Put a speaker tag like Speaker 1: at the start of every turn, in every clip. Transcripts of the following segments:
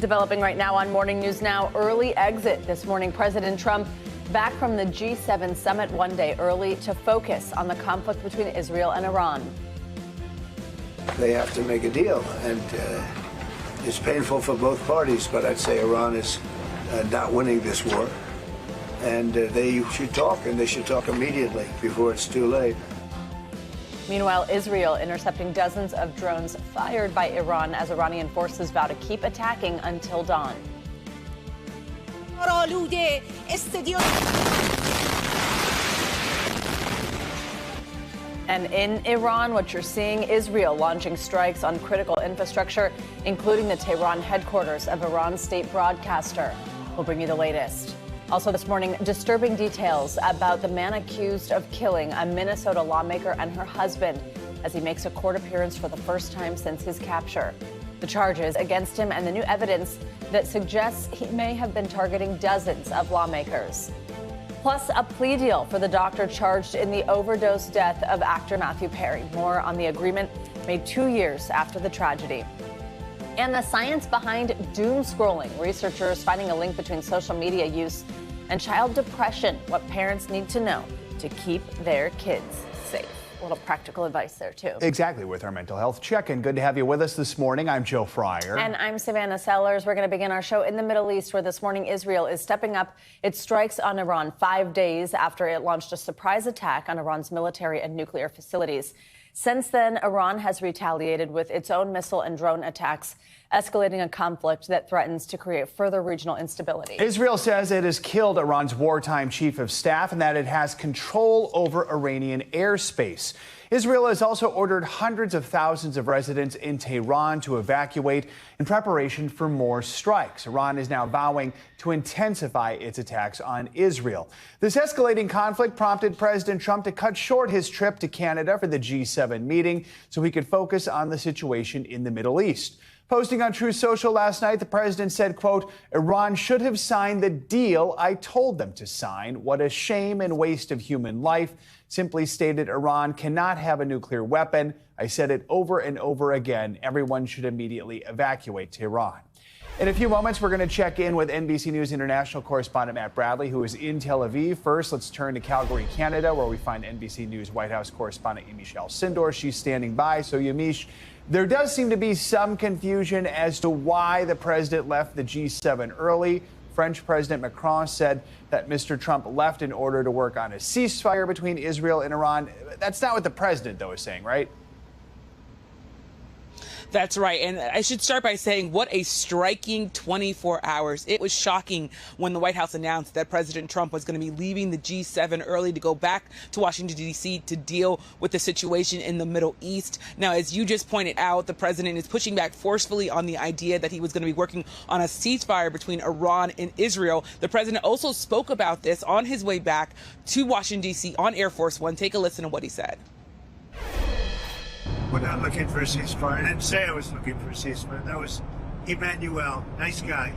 Speaker 1: Developing right now on Morning News Now, early exit this morning. President Trump back from the G7 summit one day early to focus on the conflict between Israel and Iran.
Speaker 2: They have to make a deal, and it's painful for both parties, but I'd say Iran is not winning this war, and they should talk, and they should talk immediately before it's too late.
Speaker 1: Meanwhile, Israel intercepting dozens of drones fired by Iran as Iranian forces vow to keep attacking until dawn. And in Iran, what you're seeing, Israel launching strikes on critical infrastructure, including the Tehran headquarters of Iran's state broadcaster. We'll bring you the latest. Also this morning, disturbing details about the man accused of killing a Minnesota lawmaker and her husband as he makes a court appearance for the first time since his capture. The charges against him and the new evidence that suggests he may have been targeting dozens of lawmakers. Plus, a plea deal for the doctor charged in the overdose death of actor Matthew Perry. More on the agreement made 2 years after the tragedy. And the science behind doom scrolling. Researchers finding a link between social media use and child depression. What parents need to know to keep their kids safe. A little practical advice there, too.
Speaker 3: Exactly, with our mental health check-in. Good to have you with us this morning. I'm Joe Fryer.
Speaker 1: And I'm Savannah Sellers. We're going to begin our show in the Middle East, where this morning Israel is stepping up its strikes on Iran 5 days after it launched a surprise attack on Iran's military and nuclear facilities. Since then, Iran has retaliated with its own missile and drone attacks, escalating a conflict that threatens to create further regional instability.
Speaker 3: Israel says it has killed Iran's wartime chief of staff and that it has control over Iranian airspace. Israel has also ordered hundreds of thousands of residents in Tehran to evacuate in preparation for more strikes. Iran is now vowing to intensify its attacks on Israel. This escalating conflict prompted President Trump to cut short his trip to Canada for the G7 meeting so he could focus on the situation in the Middle East. Posting on Truth Social last night, the president said, quote, "Iran should have signed the deal I told them to sign. What a shame and waste of human life." Simply stated, Iran cannot have a nuclear weapon. I said it over and over again. Everyone should immediately evacuate Tehran. In a few moments, we're going to check in with NBC News international correspondent Matt Bradley, who is in Tel Aviv. First, let's turn to Calgary, Canada, where we find NBC News White House correspondent Yamiche Alcindor. She's standing by. So, Yamiche, there does seem to be some confusion as to why the president left the G7 early. French President Macron said that Mr. Trump left in order to work on a ceasefire between Israel and Iran. That's not what the president, though, is saying, right?
Speaker 4: That's right. And I should start by saying what a striking 24 hours. It was shocking when the White House announced that President Trump was going to be leaving the G7 early to go back to Washington, D.C. to deal with the situation in the Middle East. Now, as you just pointed out, the president is pushing back forcefully on the idea that he was going to be working on a ceasefire between Iran and Israel. The president also spoke about this on his way back to Washington, D.C. on Air Force One. Take a listen to what he said.
Speaker 2: We're not looking for a ceasefire. I didn't say I was looking for a ceasefire. That was Emmanuel, nice guy,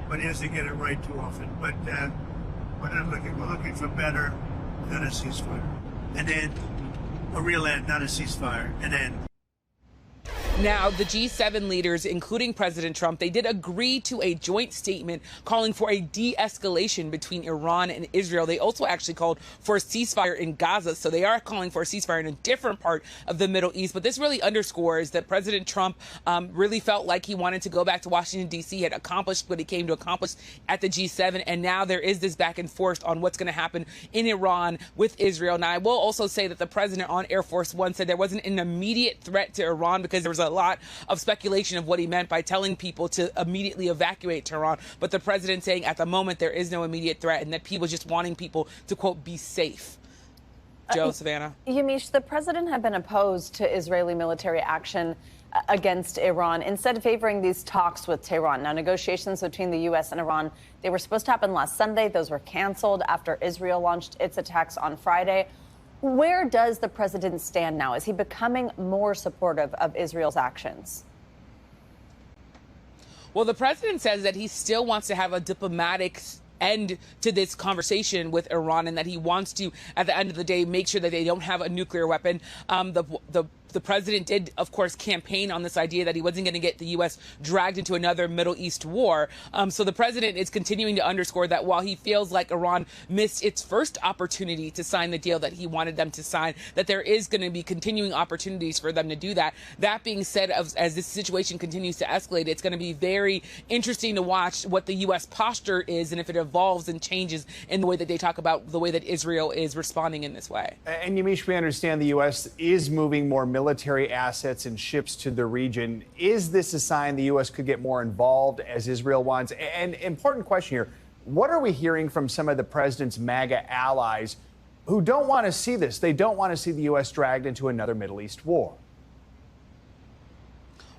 Speaker 2: but he has to get it right too often. But we're looking for better than a ceasefire. And then a real end, not a ceasefire, an end.
Speaker 4: Now, the G7 leaders, including President Trump, they did agree to a joint statement calling for a de-escalation between Iran and Israel. They also actually called for a ceasefire in Gaza. So they are calling for a ceasefire in a different part of the Middle East. But this really underscores that President Trump really felt like he wanted to go back to Washington, D.C., had accomplished what he came to accomplish at the G7. And now there is this back and forth on what's going to happen in Iran with Israel. Now, I will also say that the president on Air Force One said there wasn't an immediate threat to Iran because there was a lot of speculation of what he meant by telling people to immediately evacuate Tehran. But the president saying at the moment there is no immediate threat and that people just wanting people to, quote, be safe. Joe, Savannah.
Speaker 1: Yamiche, the president had been opposed to Israeli military action against Iran, instead favoring these talks with Tehran. Now, negotiations between the U.S. and Iran, they were supposed to happen last Sunday. Those were canceled after Israel launched its attacks on Friday. Where does the president stand now? Is he becoming more supportive of Israel's actions?
Speaker 4: Well, the president says that he still wants to have a diplomatic end to this conversation with Iran and that he wants to, at the end of the day, make sure that they don't have a nuclear weapon. The The president did, of course, campaign on this idea that he wasn't going to get the U.S. dragged into another Middle East war. So the president is continuing to underscore that while he feels like Iran missed its first opportunity to sign the deal that he wanted them to sign, that there is going to be continuing opportunities for them to do that. That being said, as this situation continues to escalate, it's going to be very interesting to watch what the U.S. posture is and if it evolves and changes in the way that they talk about the way that Israel is responding in this way.
Speaker 3: And Yamiche, we understand the U.S. is moving more military assets and ships to the region. Is this a sign the U.S. could get more involved as Israel wants? And important question here, what are we hearing from some of the president's MAGA allies who don't want to see this? They don't want to see the U.S. dragged into another Middle East war.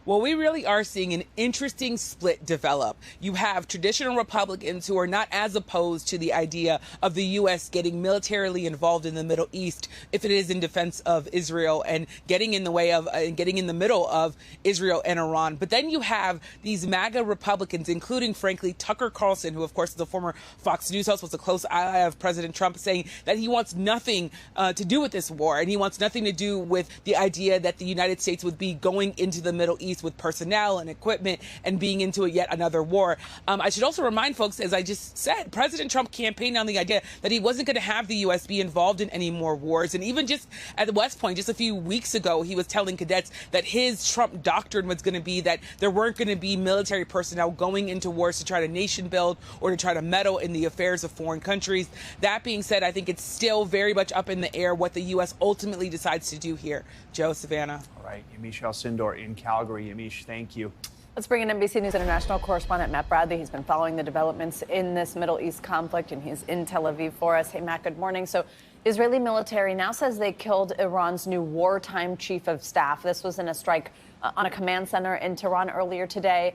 Speaker 4: Well, we really are seeing an interesting split develop. You have traditional Republicans who are not as opposed to the idea of the U.S. getting militarily involved in the Middle East if it is in defense of Israel and getting in the way of getting in the middle of Israel and Iran. But then you have these MAGA Republicans, including, frankly, Tucker Carlson, who, of course, is a former Fox News host, was a close ally of President Trump, saying that he wants nothing to do with this war, and he wants nothing to do with the idea that the United States would be going into the Middle East with personnel and equipment and being into yet another war. I should also remind folks, as I just said, President Trump campaigned on the idea that he wasn't going to have the U.S. be involved in any more wars. And even just at West Point, just a few weeks ago, he was telling cadets that his Trump doctrine was going to be that there weren't going to be military personnel going into wars to try to nation build or to try to meddle in the affairs of foreign countries. That being said, I think it's still very much up in the air what the U.S. ultimately decides to do here. Joe, Savannah.
Speaker 3: All right, Yamiche Alcindor in Calgary. Yamiche, thank you.
Speaker 1: Let's bring in NBC News International correspondent Matt Bradley. He's been following the developments in this Middle East conflict, and he's in Tel Aviv for us. Hey, Matt, good morning. So the Israeli military now says they killed Iran's new wartime chief of staff. This was in a strike on a command center in Tehran earlier today.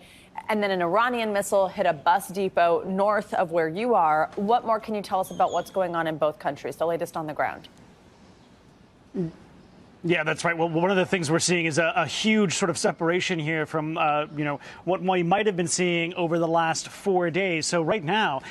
Speaker 1: And then an Iranian missile hit a bus depot north of where you are. What more can you tell us about what's going on in both countries, the latest on the ground?
Speaker 5: Yeah, that's right. Well, one of the things we're seeing is a huge sort of separation here from, what we might have been seeing over the last 4 days. So right now,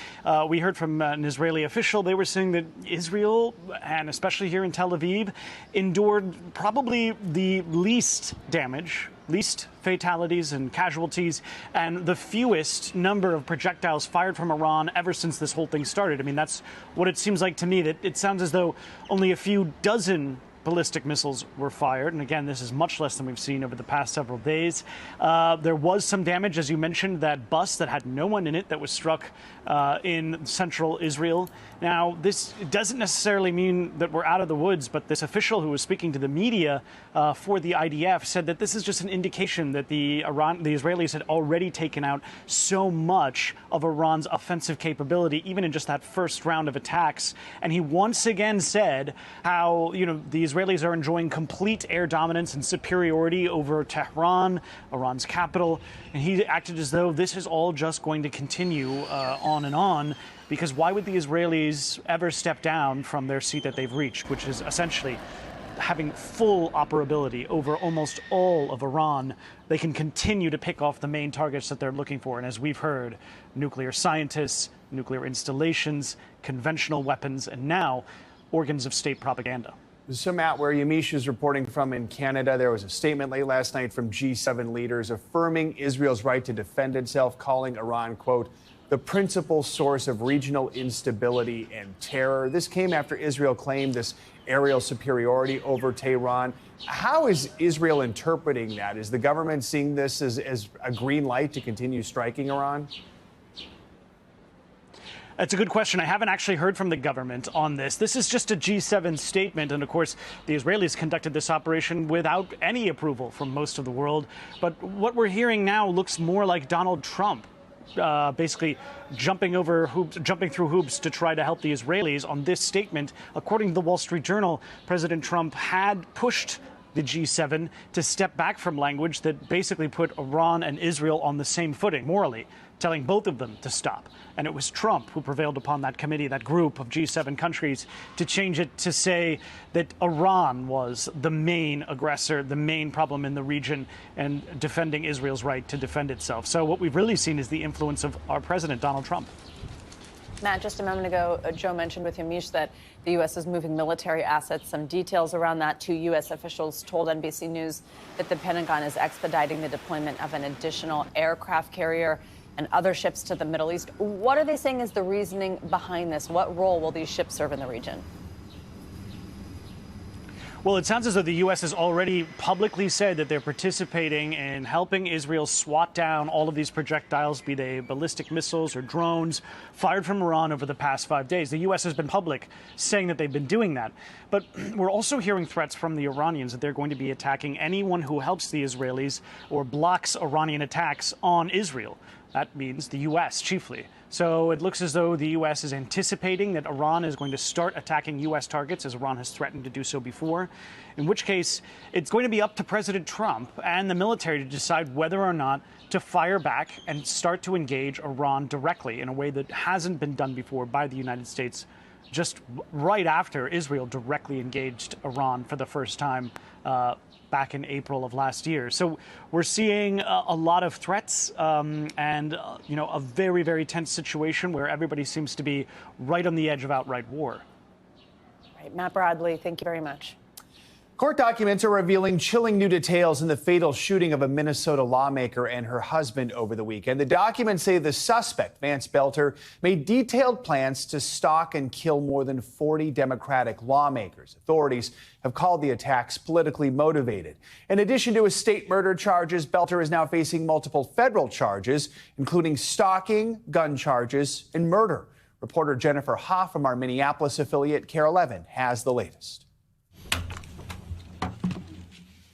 Speaker 5: we heard from an Israeli official. They were saying that Israel, and especially here in Tel Aviv, endured probably the least damage, least fatalities and casualties, and the fewest number of projectiles fired from Iran ever since this whole thing started. I mean, that's what it seems like to me, that it sounds as though only a few dozen ballistic missiles were fired. And again, this is much less than we've seen over the past several days. There was some damage, as you mentioned, that bus that had no one in it that was struck in central Israel. Now, this doesn't necessarily mean that we're out of the woods, but this official who was speaking to the media for the IDF said that this is just an indication that the Israelis had already taken out so much of Iran's offensive capability, even in just that first round of attacks. And he once again said how, the Israelis are enjoying complete air dominance and superiority over Tehran, Iran's capital. And he acted as though this is all just going to continue on and on, because why would the Israelis ever step down from their seat that they've reached, which is essentially having full operability over almost all of Iran? They can continue to pick off the main targets that they're looking for. And as we've heard, nuclear scientists, nuclear installations, conventional weapons, and now organs of state propaganda.
Speaker 3: So, Matt, where Yamiche is reporting from in Canada, there was a statement late last night from G7 leaders affirming Israel's right to defend itself, calling Iran, quote, the principal source of regional instability and terror. This came after Israel claimed this aerial superiority over Tehran. How is Israel interpreting that? Is the government seeing this as a green light to continue striking Iran?
Speaker 5: That's a good question. I haven't actually heard from the government on this. This is just a G7 statement. And of course, the Israelis conducted this operation without any approval from most of the world. But what we're hearing now looks more like Donald Trump basically jumping through hoops to try to help the Israelis on this statement. According to the Wall Street Journal, President Trump had pushed the G7 to step back from language that basically put Iran and Israel on the same footing morally, telling both of them to stop. And it was Trump who prevailed upon that committee, that group of G7 countries, to change it to say that Iran was the main aggressor, the main problem in the region, and defending Israel's right to defend itself. So what we've really seen is the influence of our president, Donald Trump.
Speaker 1: Matt, just a moment ago, Joe mentioned with Yamiche that the U.S. is moving military assets. Some details around that. 2 U.S. officials told NBC News that the Pentagon is expediting the deployment of an additional aircraft carrier and other ships to the Middle East. What are they saying is the reasoning behind this? What role will these ships serve in the region?
Speaker 5: Well, it sounds as though the U.S. has already publicly said that they're participating in helping Israel swat down all of these projectiles, be they ballistic missiles or drones, fired from Iran over the past 5 days. The U.S. has been public saying that they've been doing that. But we're also hearing threats from the Iranians that they're going to be attacking anyone who helps the Israelis or blocks Iranian attacks on Israel. That means the U.S. chiefly. So it looks as though the U.S. is anticipating that Iran is going to start attacking U.S. targets, as Iran has threatened to do so before, in which case it's going to be up to President Trump and the military to decide whether or not to fire back and start to engage Iran directly in a way that hasn't been done before by the United States, just right after Israel directly engaged Iran for the first time back in April of last year. So we're seeing a lot of threats and a very, very tense situation where everybody seems to be right on the edge of outright war.
Speaker 1: Right. Matt Bradley, thank you very much.
Speaker 3: Court documents are revealing chilling new details in the fatal shooting of a Minnesota lawmaker and her husband over the weekend. The documents say the suspect, Vance Belter, made detailed plans to stalk and kill more than 40 Democratic lawmakers. Authorities have called the attacks politically motivated. In addition to his state murder charges, Belter is now facing multiple federal charges, including stalking, gun charges, and murder. Reporter Jennifer Hoff from our Minneapolis affiliate, KARE 11, has the latest.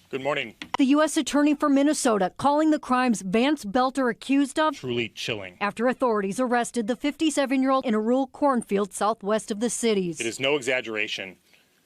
Speaker 6: Good morning.
Speaker 7: The U.S. Attorney for Minnesota calling the crimes Vance Belter accused of
Speaker 6: truly chilling
Speaker 7: after authorities arrested the 57-year-old in a rural cornfield southwest of the cities.
Speaker 6: It is no exaggeration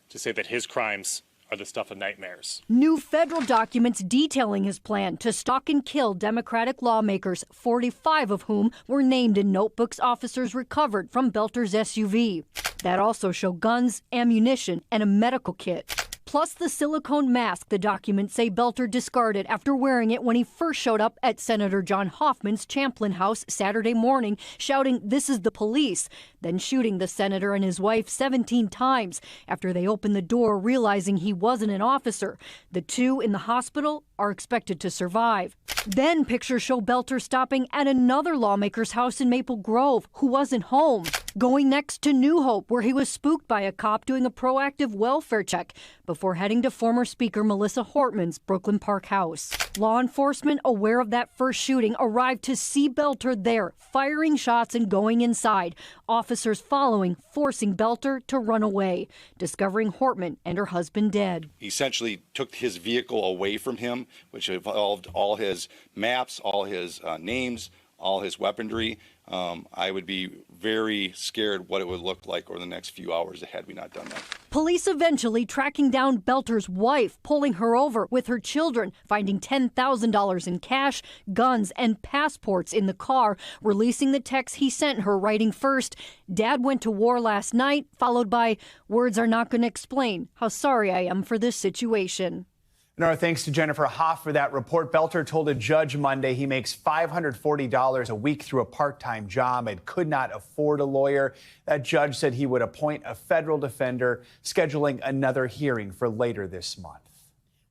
Speaker 6: to say that his crimes are the stuff of nightmares.
Speaker 7: New federal documents detailing his plan to stalk and kill Democratic lawmakers, 45 of whom were named in notebooks officers recovered from Belter's SUV. That also show guns, ammunition, and a medical kit. Plus the silicone mask the documents say Belter discarded after wearing it when he first showed up at Senator John Hoffman's Champlin house Saturday morning, shouting, "This is the police," then shooting the senator and his wife 17 times after they opened the door, realizing he wasn't an officer. The two in the hospital are expected to survive. Then pictures show Belter stopping at another lawmaker's house in Maple Grove who wasn't home, going next to New Hope, where he was spooked by a cop doing a proactive welfare check before heading to former Speaker Melissa Hortman's Brooklyn Park house. Law enforcement, aware of that first shooting, arrived to see Belter there, firing shots and going inside. Officers following, forcing Belter to run away, discovering Hortman and her husband dead.
Speaker 8: He essentially took his vehicle away from him, which involved all his maps, all his names, all his weaponry. I would be very scared what it would look like over the next few hours had we not done that.
Speaker 7: Police eventually tracking down Belter's wife, pulling her over with her children, finding $10,000 in cash, guns, and passports in the car, releasing the text he sent her, writing first, "Dad went to war last night," followed by, "Words are not going to explain how sorry I am for this situation."
Speaker 3: And our thanks to Jennifer Hoff for that report. Belter told a judge Monday he makes $540 a week through a part-time job and could not afford a lawyer. That judge said he would appoint a federal defender, scheduling another hearing for later this month.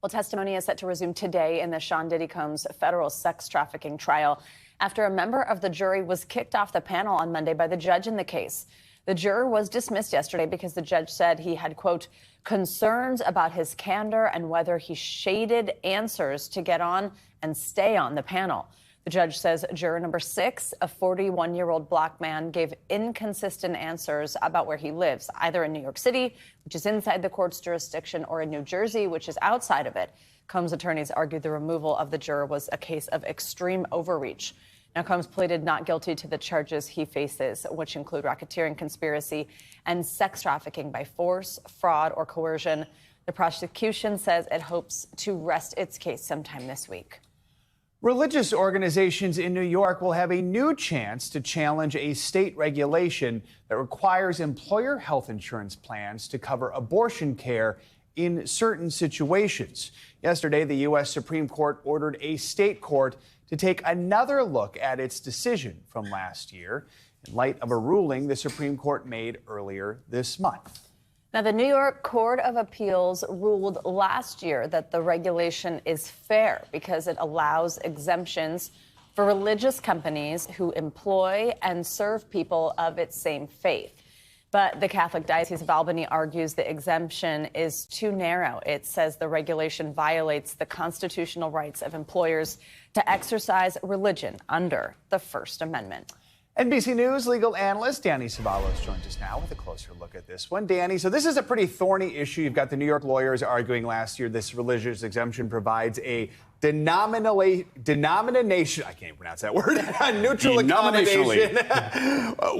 Speaker 1: Well, testimony is set to resume today in the Sean Diddy Combs federal sex trafficking trial after a member of the jury was kicked off the panel on Monday by the judge in the case. The juror was dismissed yesterday because the judge said he had, quote, concerns about his candor and whether he shaded answers to get on and stay on the panel. The judge says juror number 6, a 41-year-old black man, gave inconsistent answers about where he lives, either in New York City, which is inside the court's jurisdiction, or in New Jersey, which is outside of it. Combs' attorneys argued the removal of the juror was a case of extreme overreach. Now, Combs pleaded not guilty to the charges he faces, which include racketeering, conspiracy, and sex trafficking by force, fraud, or coercion. The prosecution says it hopes to rest its case sometime this week.
Speaker 3: Religious organizations in New York will have a new chance to challenge a state regulation that requires employer health insurance plans to cover abortion care in certain situations. Yesterday, the U.S. Supreme Court ordered a state court to take another look at its decision from last year. in light of a ruling the Supreme Court made earlier this month.
Speaker 1: Now, the New York Court of Appeals ruled last year that the regulation is fair because it allows exemptions for religious companies who employ and serve people of its same faith. But the Catholic Diocese of Albany argues the exemption is too narrow. It says the regulation violates the constitutional rights of employers to exercise religion under the First Amendment.
Speaker 3: NBC News legal analyst Danny Ceballos joins us now with a closer look at this one. Danny, so this is a pretty thorny issue. You've got the New York lawyers arguing last year this religious exemption provides a denomination, I can't pronounce that word, neutral accommodation.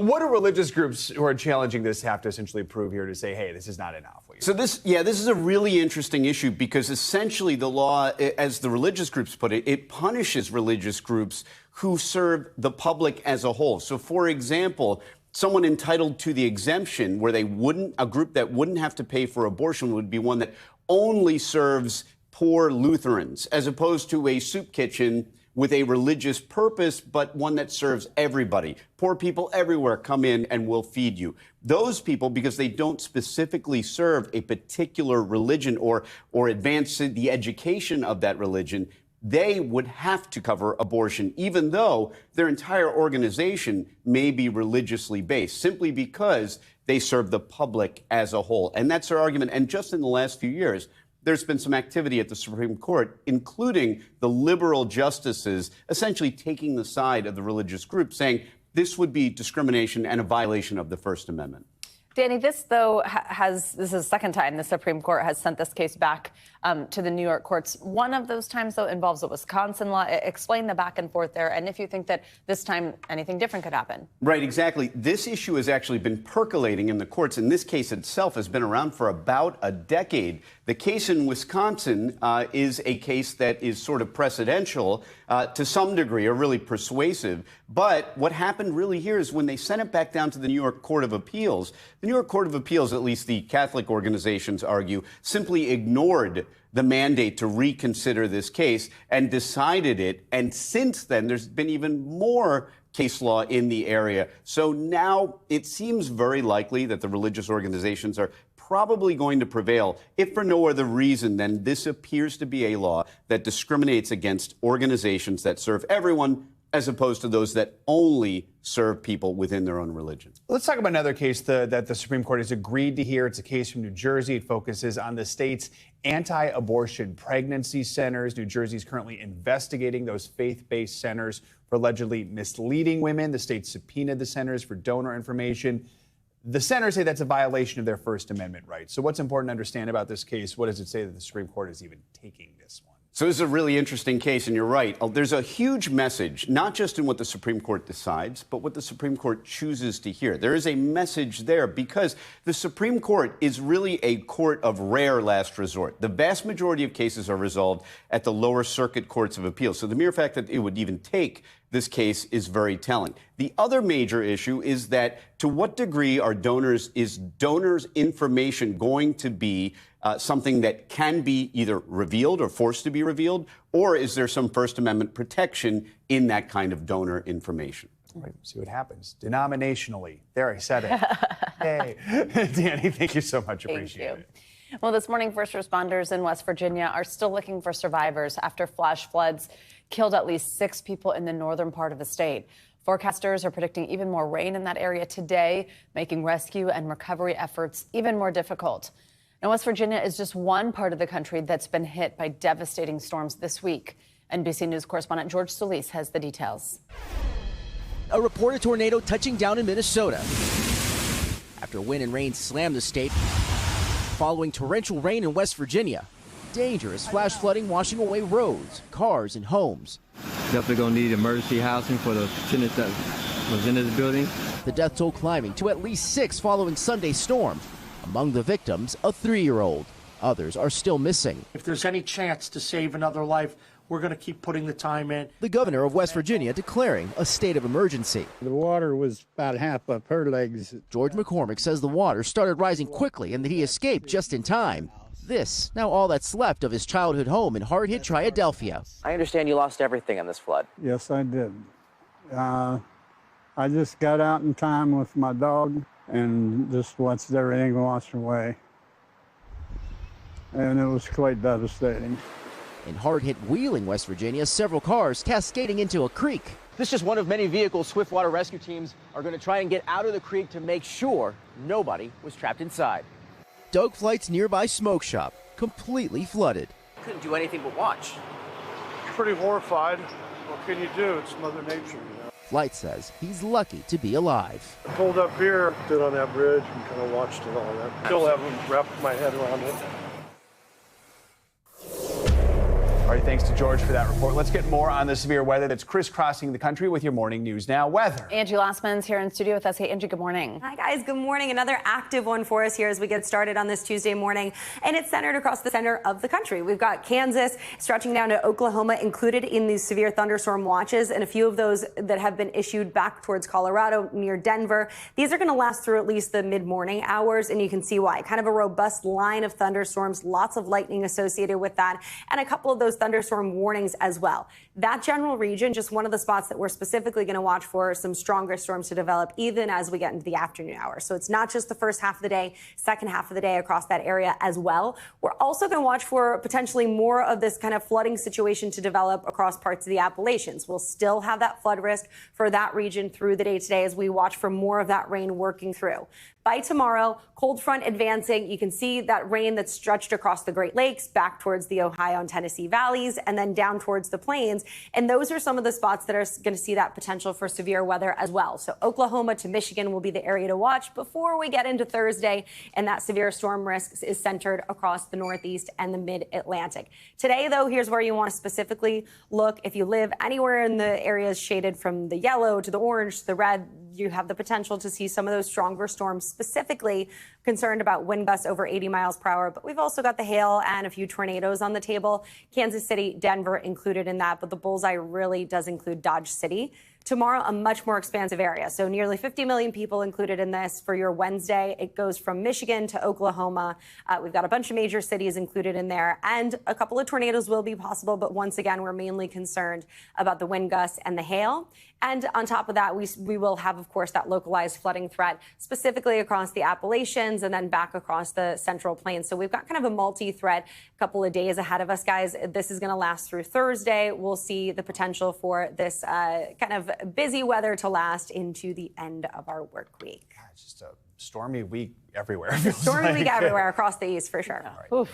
Speaker 3: What do religious groups who are challenging this have to essentially prove here to say, hey, this is not enough?
Speaker 9: So this is a really interesting issue because essentially the law, as the religious groups put it, it punishes religious groups who serve the public as a whole. So, for example, someone entitled to the exemption where a group that wouldn't have to pay for abortion would be one that only serves poor Lutherans, as opposed to a soup kitchen with a religious purpose, but one that serves everybody. Poor people everywhere come in and will feed you. Those people, because they don't specifically serve a particular religion or advance the education of that religion, they would have to cover abortion, even though their entire organization may be religiously based, simply because they serve the public as a whole. And that's their argument. And just in the last few years, there's been some activity at the Supreme Court, including the liberal justices essentially taking the side of the religious group, saying this would be discrimination and a violation of the First Amendment.
Speaker 1: Danny, this, though, this is the second time the Supreme Court has sent this case back to the New York courts. One of those times, though, involves a Wisconsin law. Explain the back and forth there, and if you think that this time anything different could happen.
Speaker 9: Right, exactly. This issue has actually been percolating in the courts, and this case itself has been around for about a decade. The case in Wisconsin is a case that is sort of precedential to some degree, or really persuasive. But what happened really here is when they sent it back down to the New York Court of Appeals, the New York Court of Appeals, at least the Catholic organizations argue, simply ignored the mandate to reconsider this case and decided it. And since then, there's been even more case law in the area. So now it seems very likely that the religious organizations are probably going to prevail, if for no other reason than this appears to be a law that discriminates against organizations that serve everyone, as opposed to those that only serve people within their own religion.
Speaker 3: Let's talk about another case that the Supreme Court has agreed to hear. It's a case from New Jersey. It focuses on the state's anti-abortion pregnancy centers. New Jersey is currently investigating those faith-based centers for allegedly misleading women. The state subpoenaed the centers for donor information. The centers say that's a violation of their First Amendment rights. So what's important to understand about this case? What does it say that the Supreme Court is even taking this one?
Speaker 9: So this is a really interesting case, and you're right. There's a huge message, not just in what the Supreme Court decides, but what the Supreme Court chooses to hear. There is a message there because the Supreme Court is really a court of rare last resort. The vast majority of cases are resolved at the lower circuit courts of appeals. So the mere fact that it would even take this case is very telling. The other major issue is that to what degree is donors' information going to be something that can be either revealed or forced to be revealed, or is there some First Amendment protection in that kind of donor information?
Speaker 3: Right, see what happens. Denominationally. There, I said it. Hey, Danny, thank you so much. Appreciate it.
Speaker 1: Well, this morning, first responders in West Virginia are still looking for survivors after flash floods killed at least 6 people in the northern part of the state. Forecasters are predicting even more rain in that area today, making rescue and recovery efforts even more difficult. Now, West Virginia is just one part of the country that's been hit by devastating storms this week. NBC News correspondent George Solis has the details.
Speaker 10: A reported tornado touching down in Minnesota after wind and rain slammed the state following torrential rain in West Virginia. Dangerous flash flooding washing away roads, cars, and homes.
Speaker 11: Definitely going to need emergency housing for the tenants that was in this building.
Speaker 10: The death toll climbing to at least 6 following Sunday's storm. Among the victims, a 3-year-old. Others are still missing.
Speaker 12: If there's any chance to save another life, we're going to keep putting the time in.
Speaker 10: The governor of West Virginia declaring a state of emergency.
Speaker 13: The water was about half up her legs.
Speaker 10: George McCormick says the water started rising quickly and that he escaped just in time. This, now all that's left of his childhood home in hard-hit Triadelphia.
Speaker 14: I understand you lost everything in this flood.
Speaker 13: Yes, I did. I I just got out in time with my dog and just watched everything wash away. And it was quite devastating.
Speaker 10: In hard-hit Wheeling, West Virginia, several cars cascading into a creek. This is just one of many vehicles swiftwater rescue teams are going to try and get out of the creek to make sure nobody was trapped inside. Doug Flight's nearby smoke shop, completely flooded. Couldn't do anything but watch.
Speaker 12: Pretty horrified. What can you do? It's Mother Nature, you know.
Speaker 10: Flight says he's lucky to be alive.
Speaker 12: I pulled up here, stood on that bridge, and kind of watched it all. That. Still haven't wrapped my head around it.
Speaker 3: All right, thanks to George for that report. Let's get more on the severe weather that's crisscrossing the country with your morning news now. Weather.
Speaker 1: Angie Lastman's here in studio with us. Hey, Angie, good morning.
Speaker 14: Hi, guys. Good morning. Another active one for us here as we get started on this Tuesday morning. And it's centered across the center of the country. We've got Kansas stretching down to Oklahoma included in these severe thunderstorm watches, and a few of those that have been issued back towards Colorado near Denver. These are going to last through at least the mid-morning hours, and you can see why. Kind of a robust line of thunderstorms, lots of lightning associated with that, and a couple of those thunderstorm warnings as well. That general region, just one of the spots that we're specifically going to watch for some stronger storms to develop even as we get into the afternoon hours. So it's not just the first half of the day, second half of the day across that area as well. We're also going to watch for potentially more of this kind of flooding situation to develop across parts of the Appalachians. We'll still have that flood risk for that region through the day today as we watch for more of that rain working through. By tomorrow, cold front advancing. You can see that rain that's stretched across the Great Lakes back towards the Ohio and Tennessee valleys and then down towards the plains. And those are some of the spots that are going to see that potential for severe weather as well. So Oklahoma to Michigan will be the area to watch before we get into Thursday. And that severe storm risk is centered across the Northeast and the mid-Atlantic. Today, though, here's where you want to specifically look. If you live anywhere in the areas shaded from the yellow to the orange to the red, you have the potential to see some of those stronger storms, specifically concerned about wind gusts over 80 miles per hour. But we've also got the hail and a few tornadoes on the table. Kansas City, Denver included in that. But the bullseye really does include Dodge City. Tomorrow, a much more expansive area. So nearly 50 million people included in this for your Wednesday. It goes from Michigan to Oklahoma. We've got a bunch of major cities included in there. And a couple of tornadoes will be possible. But once again, we're mainly concerned about the wind gusts and the hail. And on top of that, we will have, of course, that localized flooding threat, specifically across the Appalachians and then back across the Central Plains. So we've got kind of a multi-threat couple of days ahead of us, guys. This is going to last through Thursday. We'll see the potential for this kind of busy weather to last into the end of our work week.
Speaker 3: God, it's just a stormy week everywhere.
Speaker 14: Stormy week everywhere across the East, for sure.
Speaker 3: All right,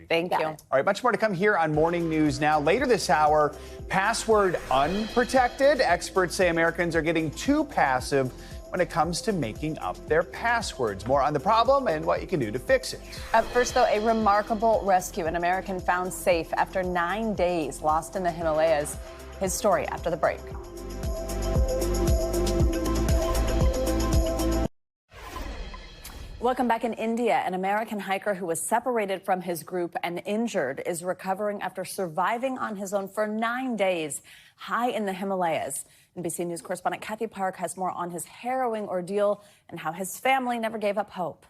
Speaker 1: Thank you.
Speaker 3: All right, much more to come here on Morning News Now. Later this hour, password unprotected. Experts say Americans are getting too passive when it comes to making up their passwords. More on the problem and what you can do to fix it.
Speaker 1: Up first, though, a remarkable rescue. An American found safe after 9 days lost in the Himalayas. His story after the break. Welcome back. In India, an American hiker who was separated from his group and injured is recovering after surviving on his own for 9 days high in the Himalayas. NBC News correspondent Kathy Park has more on his harrowing ordeal and how his family never gave up hope.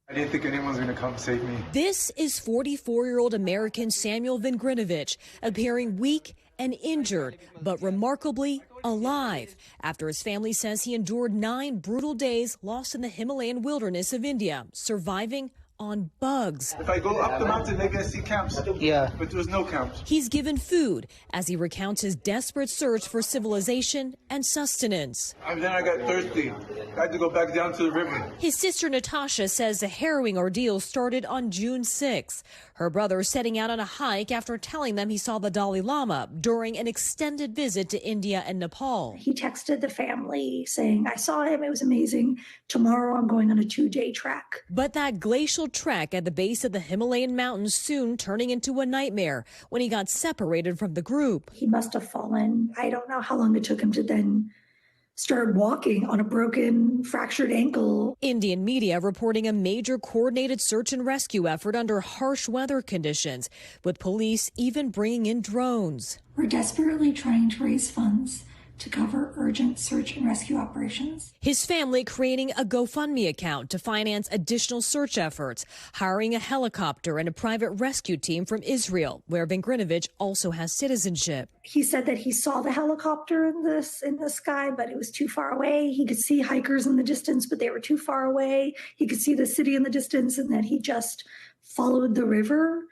Speaker 15: I didn't think anyone was going to come save me.
Speaker 16: This is 44-year-old American Samuel Vingrinovich, appearing weak and injured, but remarkably alive, after his family says he endured 9 brutal days lost in the Himalayan wilderness of India, surviving on bugs.
Speaker 15: If I go up the mountain, maybe I see camps. Yeah. But there was no camps.
Speaker 16: He's given food as he recounts his desperate search for civilization and sustenance.
Speaker 15: And then I got thirsty. I had to go back down to the river.
Speaker 16: His sister Natasha says the harrowing ordeal started on June 6. Her brother setting out on a hike after telling them he saw the Dalai Lama during an extended visit to India and Nepal.
Speaker 17: He texted the family saying, I saw him, it was amazing. Tomorrow I'm going on a 2-day trek.
Speaker 16: But that glacial trek at the base of the Himalayan mountains soon turning into a nightmare when he got separated from the group.
Speaker 17: He must have fallen. I don't know how long it took him to then start walking on a broken, fractured ankle.
Speaker 16: Indian media reporting a major coordinated search and rescue effort under harsh weather conditions, with police even bringing in drones.
Speaker 17: We're desperately trying to raise funds to cover urgent search and rescue operations.
Speaker 16: His family creating a GoFundMe account to finance additional search efforts, hiring a helicopter and a private rescue team from Israel, where Vengrinovich also has citizenship.
Speaker 17: He said that he saw the helicopter in the sky, but it was too far away. He could see hikers in the distance, but they were too far away. He could see the city in the distance, and that he just followed the river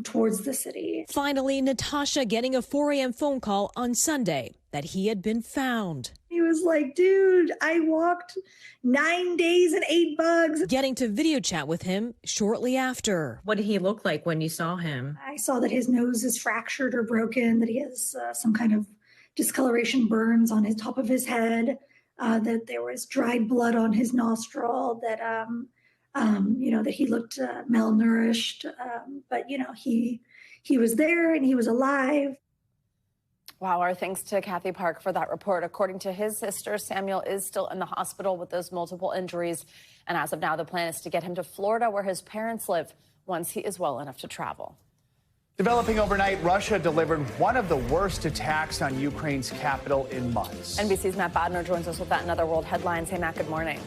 Speaker 17: towards the city.
Speaker 16: Finally, Natasha getting a 4 a.m. phone call on Sunday that he had been found.
Speaker 17: He was like, dude, I walked 9 days and 8 bugs.
Speaker 16: Getting to video chat with him shortly after.
Speaker 18: What did he look like when you saw him?
Speaker 17: I saw that his nose is fractured or broken, that he has some kind of discoloration burns on his top of his head, that there was dried blood on his nostril, that that he looked malnourished, but he was there and he was alive.
Speaker 1: Wow, our thanks to Kathy Park for that report. According to his sister, Samuel is still in the hospital with those multiple injuries. And as of now, the plan is to get him to Florida, where his parents live, once he is well enough to travel.
Speaker 3: Developing overnight, Russia delivered one of the worst attacks on Ukraine's capital in months.
Speaker 1: NBC's Matt Badner joins us with that and other world headlines. Hey, Matt, good morning.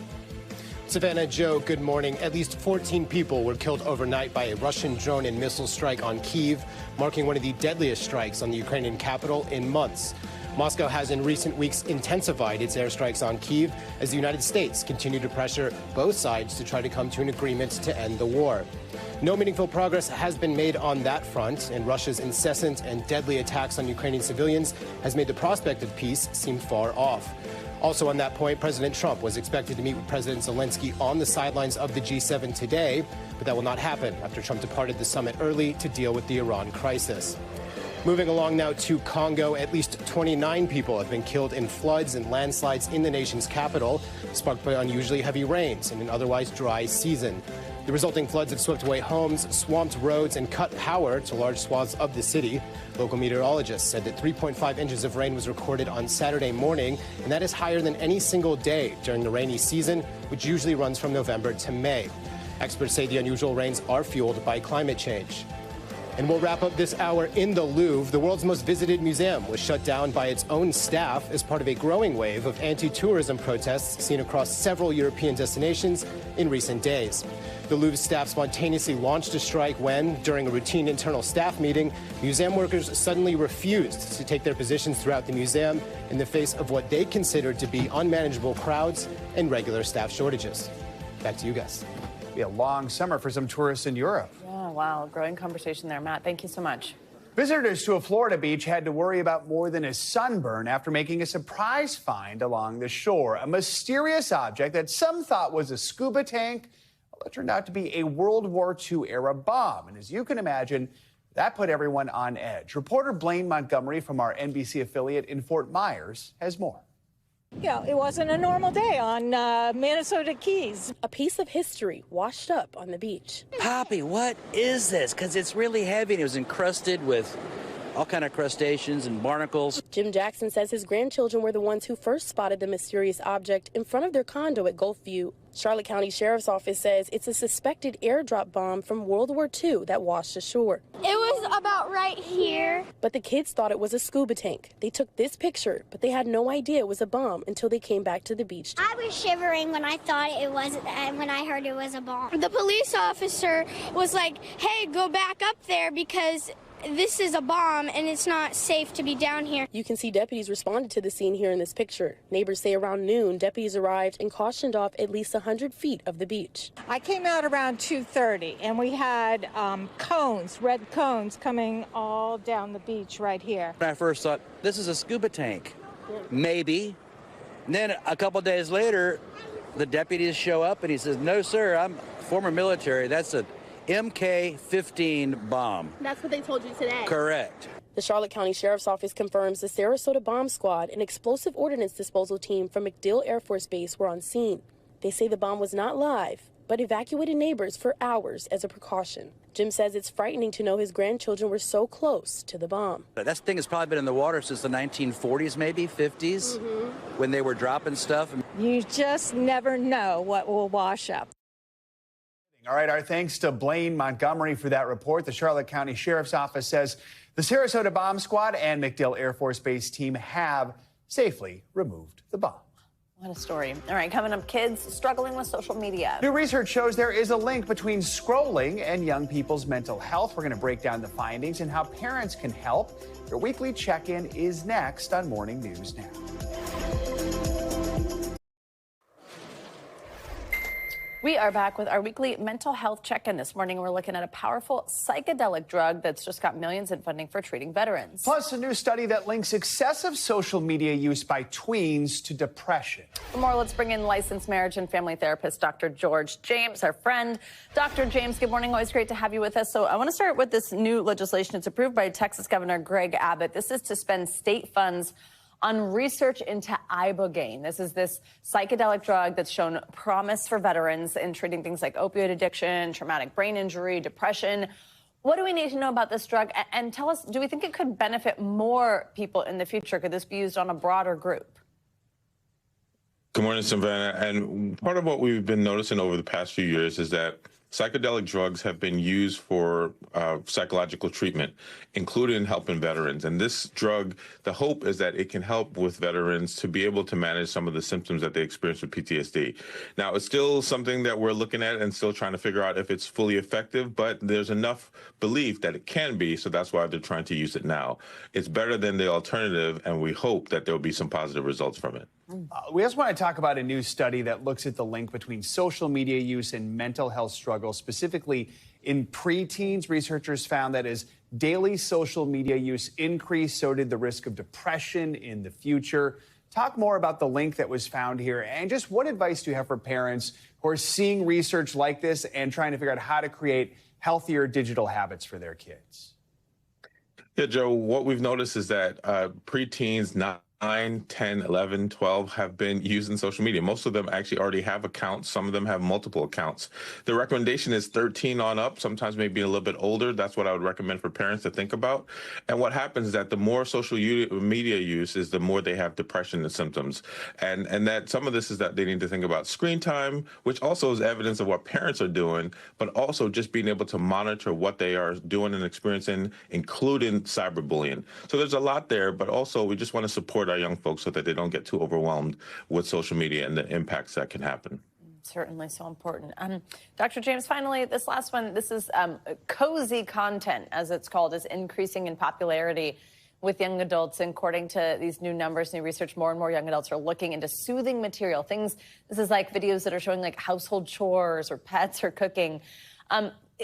Speaker 19: Savannah, Joe, good morning. At least 14 people were killed overnight by a Russian drone and missile strike on Kyiv, marking one of the deadliest strikes on the Ukrainian capital in months. Moscow has in recent weeks intensified its airstrikes on Kyiv as the United States continue to pressure both sides to try to come to an agreement to end the war. No meaningful progress has been made on that front, and Russia's incessant and deadly attacks on Ukrainian civilians has made the prospect of peace seem far off. Also on that point, President Trump was expected to meet with President Zelensky on the sidelines of the G7 today, but that will not happen after Trump departed the summit early to deal with the Iran crisis. Moving along now to Congo, at least 29 people have been killed in floods and landslides in the nation's capital, sparked by unusually heavy rains in an otherwise dry season. The resulting floods have swept away homes, swamped roads, and cut power to large swaths of the city. Local meteorologists said that 3.5 inches of rain was recorded on Saturday morning, and that is higher than any single day during the rainy season, which usually runs from November to May. Experts say the unusual rains are fueled by climate change. And we'll wrap up this hour in the Louvre. The world's most visited museum was shut down by its own staff as part of a growing wave of anti-tourism protests seen across several European destinations in recent days. The Louvre staff spontaneously launched a strike when, during a routine internal staff meeting, museum workers suddenly refused to take their positions throughout the museum in the face of what they considered to be unmanageable crowds and regular staff shortages. Back to you guys.
Speaker 3: Be a long summer for some tourists in Europe.
Speaker 1: Yeah, wow, growing conversation there, Matt. Thank you so much.
Speaker 3: Visitors to a Florida beach had to worry about more than a sunburn after making a surprise find along the shore. A mysterious object that some thought was a scuba tank. Well, it turned out to be a World War II era bomb. And as you can imagine, that put everyone on edge. Reporter Blaine Montgomery from our NBC affiliate in Fort Myers has more.
Speaker 20: Yeah, it wasn't a normal day on Minnesota Keys.
Speaker 21: A piece of history washed up on the beach.
Speaker 22: Poppy, what is this? Because it's really heavy and it was encrusted with all kind of crustaceans and barnacles.
Speaker 21: Jim Jackson says his grandchildren were the ones who first spotted the mysterious object in front of their condo at Gulfview. Charlotte County Sheriff's Office says it's a suspected airdrop bomb from World War II that washed ashore.
Speaker 23: It was about right here.
Speaker 21: But the kids thought it was a scuba tank. They took this picture, but they had no idea it was a bomb until they came back to the beach.
Speaker 23: I was shivering when I thought it was, when I heard it was a bomb. The police officer was like, hey, go back up there because this is a bomb and it's not safe to be down here.
Speaker 21: You can see deputies responded to the scene here in this picture. Neighbors say around noon, deputies arrived and cautioned off at least 100 feet of the beach.
Speaker 20: I came out around 2:30 and we had cones, red cones coming all down the beach right here.
Speaker 22: I first thought, this is a scuba tank. Maybe. And then a couple days later, the deputies show up and he says, no, sir, I'm former military. That's a MK-15 bomb.
Speaker 23: That's what they told you today.
Speaker 22: Correct.
Speaker 21: The Charlotte County Sheriff's Office confirms the Sarasota Bomb Squad, an explosive ordnance disposal team from MacDill Air Force Base, were on scene. They say the bomb was not live, but evacuated neighbors for hours as a precaution. Jim says it's frightening to know his grandchildren were so close to the bomb.
Speaker 22: That thing has probably been in the water since the 1940s, maybe 50s, when they were dropping stuff.
Speaker 20: You just never know what will wash up.
Speaker 3: All right, our thanks to Blaine Montgomery for that report. The Charlotte County Sheriff's Office says the Sarasota Bomb Squad and MacDill Air Force Base team have safely removed the bomb.
Speaker 1: What a story. All right, coming up, kids struggling with social media.
Speaker 3: New research shows there is a link between scrolling and young people's mental health. We're going to break down the findings and how parents can help. Your weekly check-in is next on Morning News Now.
Speaker 1: We are back with our weekly mental health check-in. This morning, we're looking at a powerful psychedelic drug that's just got millions in funding for treating veterans.
Speaker 3: Plus, a new study that links excessive social media use by tweens to depression.
Speaker 1: For more, let's bring in licensed marriage and family therapist Dr. George James, our friend. Dr. James, good morning. Always great to have you with us. So I want to start with this new legislation. It's approved by Texas Governor Greg Abbott. This is to spend state funds on research into ibogaine. This is this psychedelic drug that's shown promise for veterans in treating things like opioid addiction, traumatic brain injury, depression. What do we need to know about this drug? And tell us, do we think it could benefit more people in the future? Could this be used on a broader group?
Speaker 2: Good morning, Savannah. And part of what we've been noticing over the past few years is that psychedelic drugs have been used for psychological treatment, including helping veterans. And this drug, the hope is that it can help with veterans to be able to manage some of the symptoms that they experience with PTSD. Now, it's still something that we're looking at and still trying to figure out if it's fully effective, but there's enough belief that it can be, so that's why they're trying to use it now. It's better than the alternative, and we hope that there'll be some positive results from it.
Speaker 3: We also want to talk about a new study that looks at the link between social media use and mental health struggles, specifically in preteens. Researchers found that as daily social media use increased, so did the risk of depression in the future. Talk more about the link that was found here, and just what advice do you have for parents who are seeing research like this and trying to figure out how to create healthier digital habits for their kids?
Speaker 2: Yeah, Joe, what we've noticed is that preteens, 9, 10, 11, 12 have been using social media. Most of them actually already have accounts. Some of them have multiple accounts. The recommendation is 13 on up, sometimes maybe a little bit older. That's what I would recommend for parents to think about. And what happens is that the more social media use is the more they have depression and symptoms. And that some of this is that they need to think about screen time, which also is evidence of what parents are doing, but also just being able to monitor what they are doing and experiencing, including cyberbullying. So there's a lot there, but also we just want to support our young folks so that they don't get too overwhelmed with social media and the impacts that can happen.
Speaker 1: Certainly so important. Dr. James, finally, this last one, this is cozy content, as it's called, is increasing in popularity with young adults. And according to these new numbers, new research, more and more young adults are looking into soothing material. This is like videos that are showing like household chores or pets or cooking.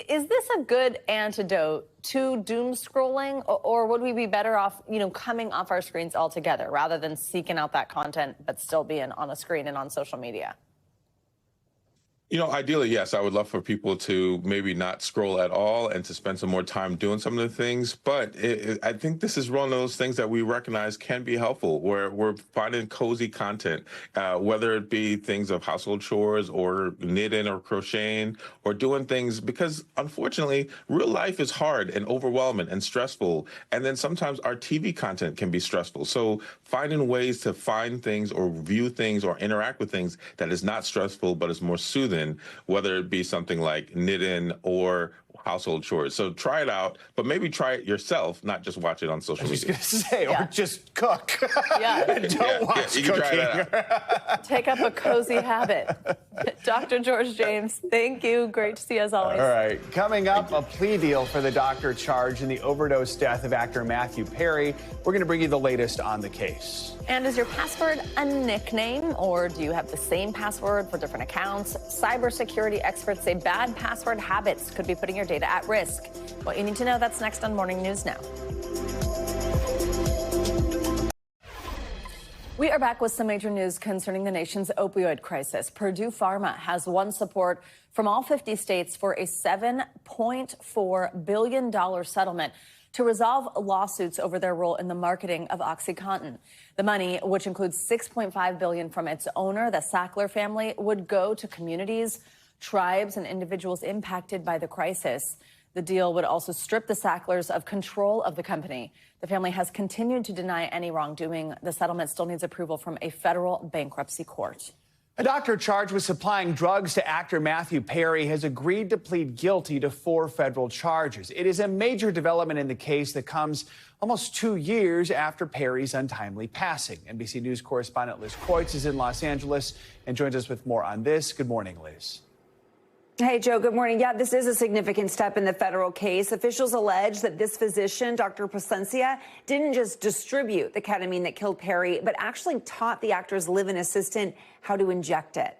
Speaker 1: Is this a good antidote to doom scrolling, or would we be better off, coming off our screens altogether rather than seeking out that content but still being on a screen and on social media?
Speaker 2: Ideally, yes, I would love for people to maybe not scroll at all and to spend some more time doing some of the things. But I think this is one of those things that we recognize can be helpful, where we're finding cozy content, whether it be things of household chores or knitting or crocheting or doing things, because unfortunately, real life is hard and overwhelming and stressful. And then sometimes our TV content can be stressful. So finding ways to find things or view things or interact with things that is not stressful but is more soothing, whether it be something like knitting or household chores. So try it out, but maybe try it yourself, not just watch it on social media.
Speaker 3: I was going to say, or just cook.
Speaker 1: Yeah.
Speaker 3: Don't watch
Speaker 2: you can
Speaker 3: cooking.
Speaker 2: try that out.
Speaker 1: Take up a cozy habit. Dr. George James, thank you. Great to see you as always.
Speaker 3: All right. Coming up, a plea deal for the doctor charged in the overdose death of actor Matthew Perry. We're going to bring you the latest on the case.
Speaker 1: And is your password a nickname, or do you have the same password for different accounts? Cybersecurity experts say bad password habits could be putting your data at risk. What you need to know, that's next on Morning News Now. We are back with some major news concerning the nation's opioid crisis. Purdue Pharma has won support from all 50 states for a $7.4 billion settlement to resolve lawsuits over their role in the marketing of OxyContin. The money, which includes $6.5 billion from its owner, the Sackler family, would go to communities, tribes, and individuals impacted by the crisis. The deal would also strip the Sacklers of control of the company. The family has continued to deny any wrongdoing. The settlement still needs approval from a federal bankruptcy court.
Speaker 3: A doctor charged with supplying drugs to actor Matthew Perry has agreed to plead guilty to 4 federal charges. It is a major development in the case that comes almost 2 years after Perry's untimely passing. NBC News correspondent Liz Kreutz is in Los Angeles and joins us with more on this. Good morning, Liz.
Speaker 4: Hey, Joe, good morning. Yeah, this is a significant step in the federal case. Officials allege that this physician, Dr. Placencia, didn't just distribute the ketamine that killed Perry, but actually taught the actor's live-in assistant how to inject it.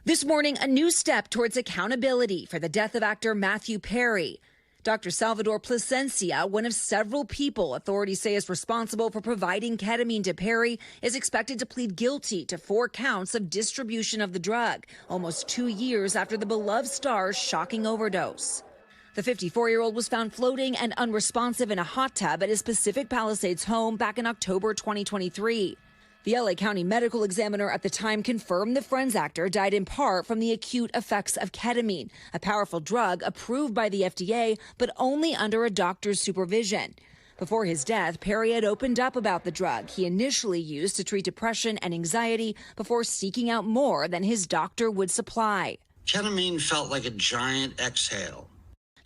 Speaker 5: This morning, a new step towards accountability for the death of actor Matthew Perry. Dr. Salvador Placencia, one of several people authorities say is responsible for providing ketamine to Perry, is expected to plead guilty to 4 counts of distribution of the drug, almost 2 years after the beloved star's shocking overdose. The 54-year-old was found floating and unresponsive in a hot tub at his Pacific Palisades home back in October 2023. The LA County medical examiner at the time confirmed the Friends actor died in part from the acute effects of ketamine, a powerful drug approved by the FDA, but only under a doctor's supervision. Before his death, Perry had opened up about the drug he initially used to treat depression and anxiety before seeking out more than his doctor would supply.
Speaker 6: Ketamine felt like a giant exhale.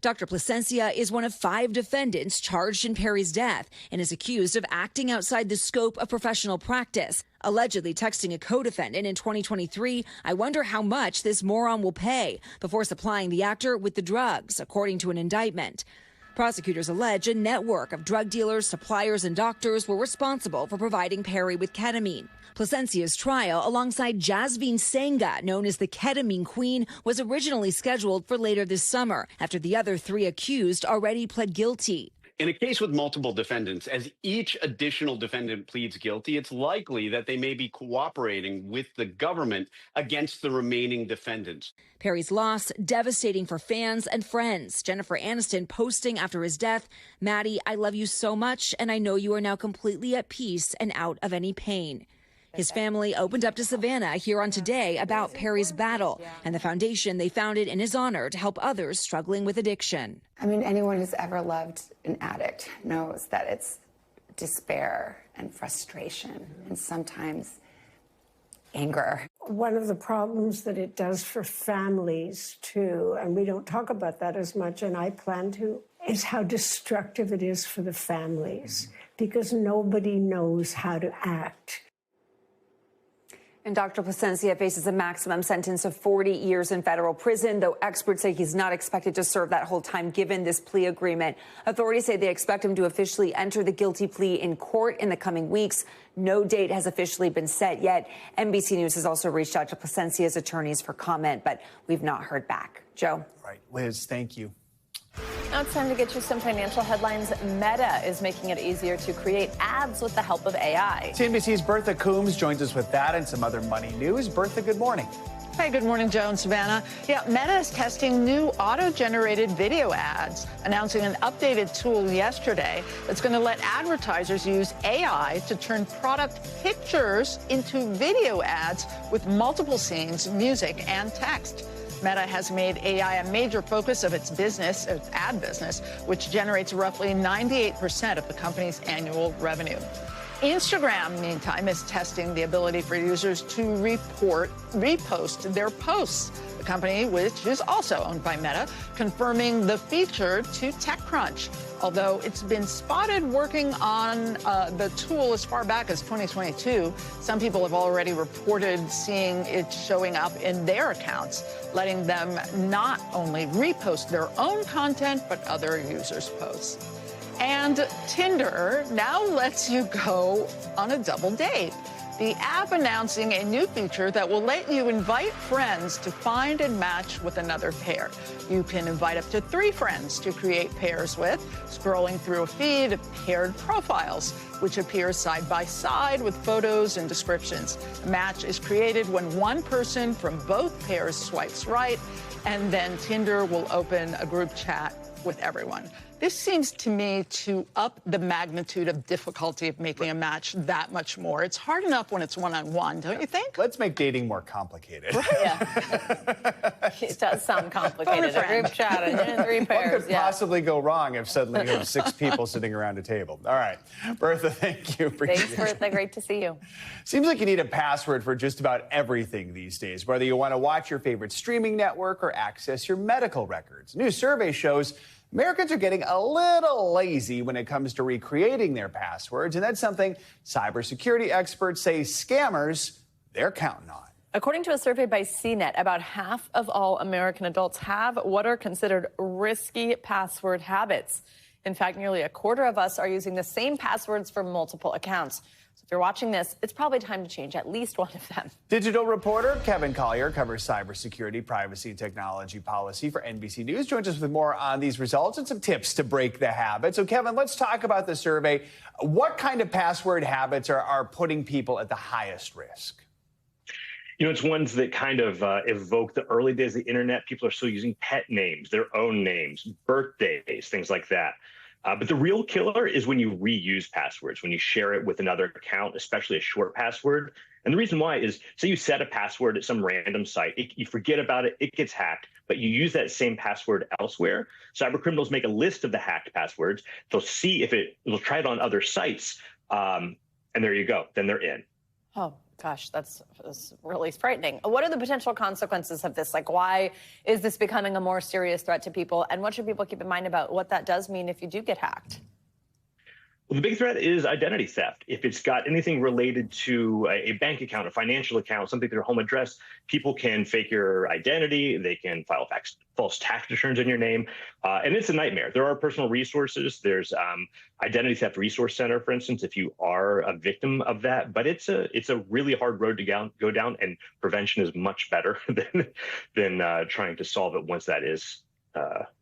Speaker 5: Dr. Placencia is one of 5 defendants charged in Perry's death and is accused of acting outside the scope of professional practice, allegedly texting a co-defendant in 2023, "I wonder how much this moron will pay," before supplying the actor with the drugs, according to an indictment. Prosecutors allege a network of drug dealers, suppliers, and doctors were responsible for providing Perry with ketamine. Placencia's trial, alongside Jasveen Sangha, known as the Ketamine Queen, was originally scheduled for later this summer, after the other 3 accused already pled guilty.
Speaker 9: In a case with multiple defendants, as each additional defendant pleads guilty, it's likely that they may be cooperating with the government against the remaining defendants.
Speaker 5: Perry's loss, devastating for fans and friends. Jennifer Aniston posting after his death, "Maddie, I love you so much, and I know you are now completely at peace and out of any pain." His family opened up to Savannah here on Today about Perry's battle and the foundation they founded in his honor to help others struggling with addiction.
Speaker 24: I mean, anyone who's ever loved an addict knows that it's despair and frustration and sometimes anger.
Speaker 25: One of the problems that it does for families, too, and we don't talk about that as much, and I plan to, is how destructive it is for the families because nobody knows how to act.
Speaker 4: And Dr. Placencia faces a maximum sentence of 40 years in federal prison, though experts say he's not expected to serve that whole time given this plea agreement. Authorities say they expect him to officially enter the guilty plea in court in the coming weeks. No date has officially been set yet. NBC News has also reached out to Placencia's attorneys for comment, but we've not heard back. Joe?
Speaker 3: Right. Liz, thank you.
Speaker 1: Now it's time to get you some financial headlines. Meta is making it easier to create ads with the help of AI.
Speaker 3: CNBC's Bertha Coombs joins us with that and some other money news. Bertha, good morning.
Speaker 26: Hey, good morning, Joe and Savannah. Yeah, Meta is testing new auto-generated video ads, announcing an updated tool yesterday that's going to let advertisers use AI to turn product pictures into video ads with multiple scenes, music, and text. Meta has made AI a major focus of its business, its ad business, which generates roughly 98% of the company's annual revenue. Instagram, meantime, is testing the ability for users to repost their posts. The company, which is also owned by Meta, confirming the feature to TechCrunch. Although it's been spotted working on the tool as far back as 2022, some people have already reported seeing it showing up in their accounts, letting them not only repost their own content, but other users' posts. And Tinder now lets you go on a double date. The app announcing a new feature that will let you invite friends to find and match with another pair. You can invite up to 3 friends to create pairs with, scrolling through a feed of paired profiles, which appears side by side with photos and descriptions. A match is created when one person from both pairs swipes right, and then Tinder will open a group chat with everyone. This seems to me to up the magnitude of difficulty of making a match that much more. It's hard enough when it's one-on-one, don't you think?
Speaker 3: Let's make dating more complicated.
Speaker 1: Yeah. It does sound complicated. A group chat and 3 pairs.
Speaker 3: What could possibly go wrong if suddenly you have 6 people sitting around a table? All right. Bertha, thank you.
Speaker 1: Thanks, Bertha. Great to see you.
Speaker 3: Seems like you need a password for just about everything these days, whether you want to watch your favorite streaming network or access your medical records. New survey shows Americans are getting a little lazy when it comes to recreating their passwords, and that's something cybersecurity experts say scammers, they're counting on.
Speaker 1: According to a survey by CNET, about half of all American adults have what are considered risky password habits. In fact, nearly a quarter of us are using the same passwords for multiple accounts. So if you're watching this, it's probably time to change at least one of them.
Speaker 3: Digital reporter Kevin Collier covers cybersecurity, privacy, and technology policy for NBC News. Joins us with more on these results and some tips to break the habit. So, Kevin, let's talk about the survey. What kind of password habits are putting people at the highest risk?
Speaker 7: You know, it's ones that kind of evoke the early days of the internet. People are still using pet names, their own names, birthdays, things like that. But the real killer is when you reuse passwords, when you share it with another account, especially a short password. And the reason why is, say you set a password at some random site, you forget about it, it gets hacked, but you use that same password elsewhere. Cybercriminals make a list of the hacked passwords. They'll see if they'll try it on other sites, and there you go. Then they're in.
Speaker 1: Oh, gosh, that's really frightening. What are the potential consequences of this? Like, why is this becoming a more serious threat to people? And what should people keep in mind about what that does mean if you do get hacked?
Speaker 7: Well, the big threat is identity theft. If it's got anything related to a bank account, a financial account, something to their home address, people can fake your identity. They can file false tax returns in your name. And it's a nightmare. There are personal resources. There's Identity Theft Resource Center, for instance, if you are a victim of that. But it's a really hard road to go down, and prevention is much better than trying to solve it once that is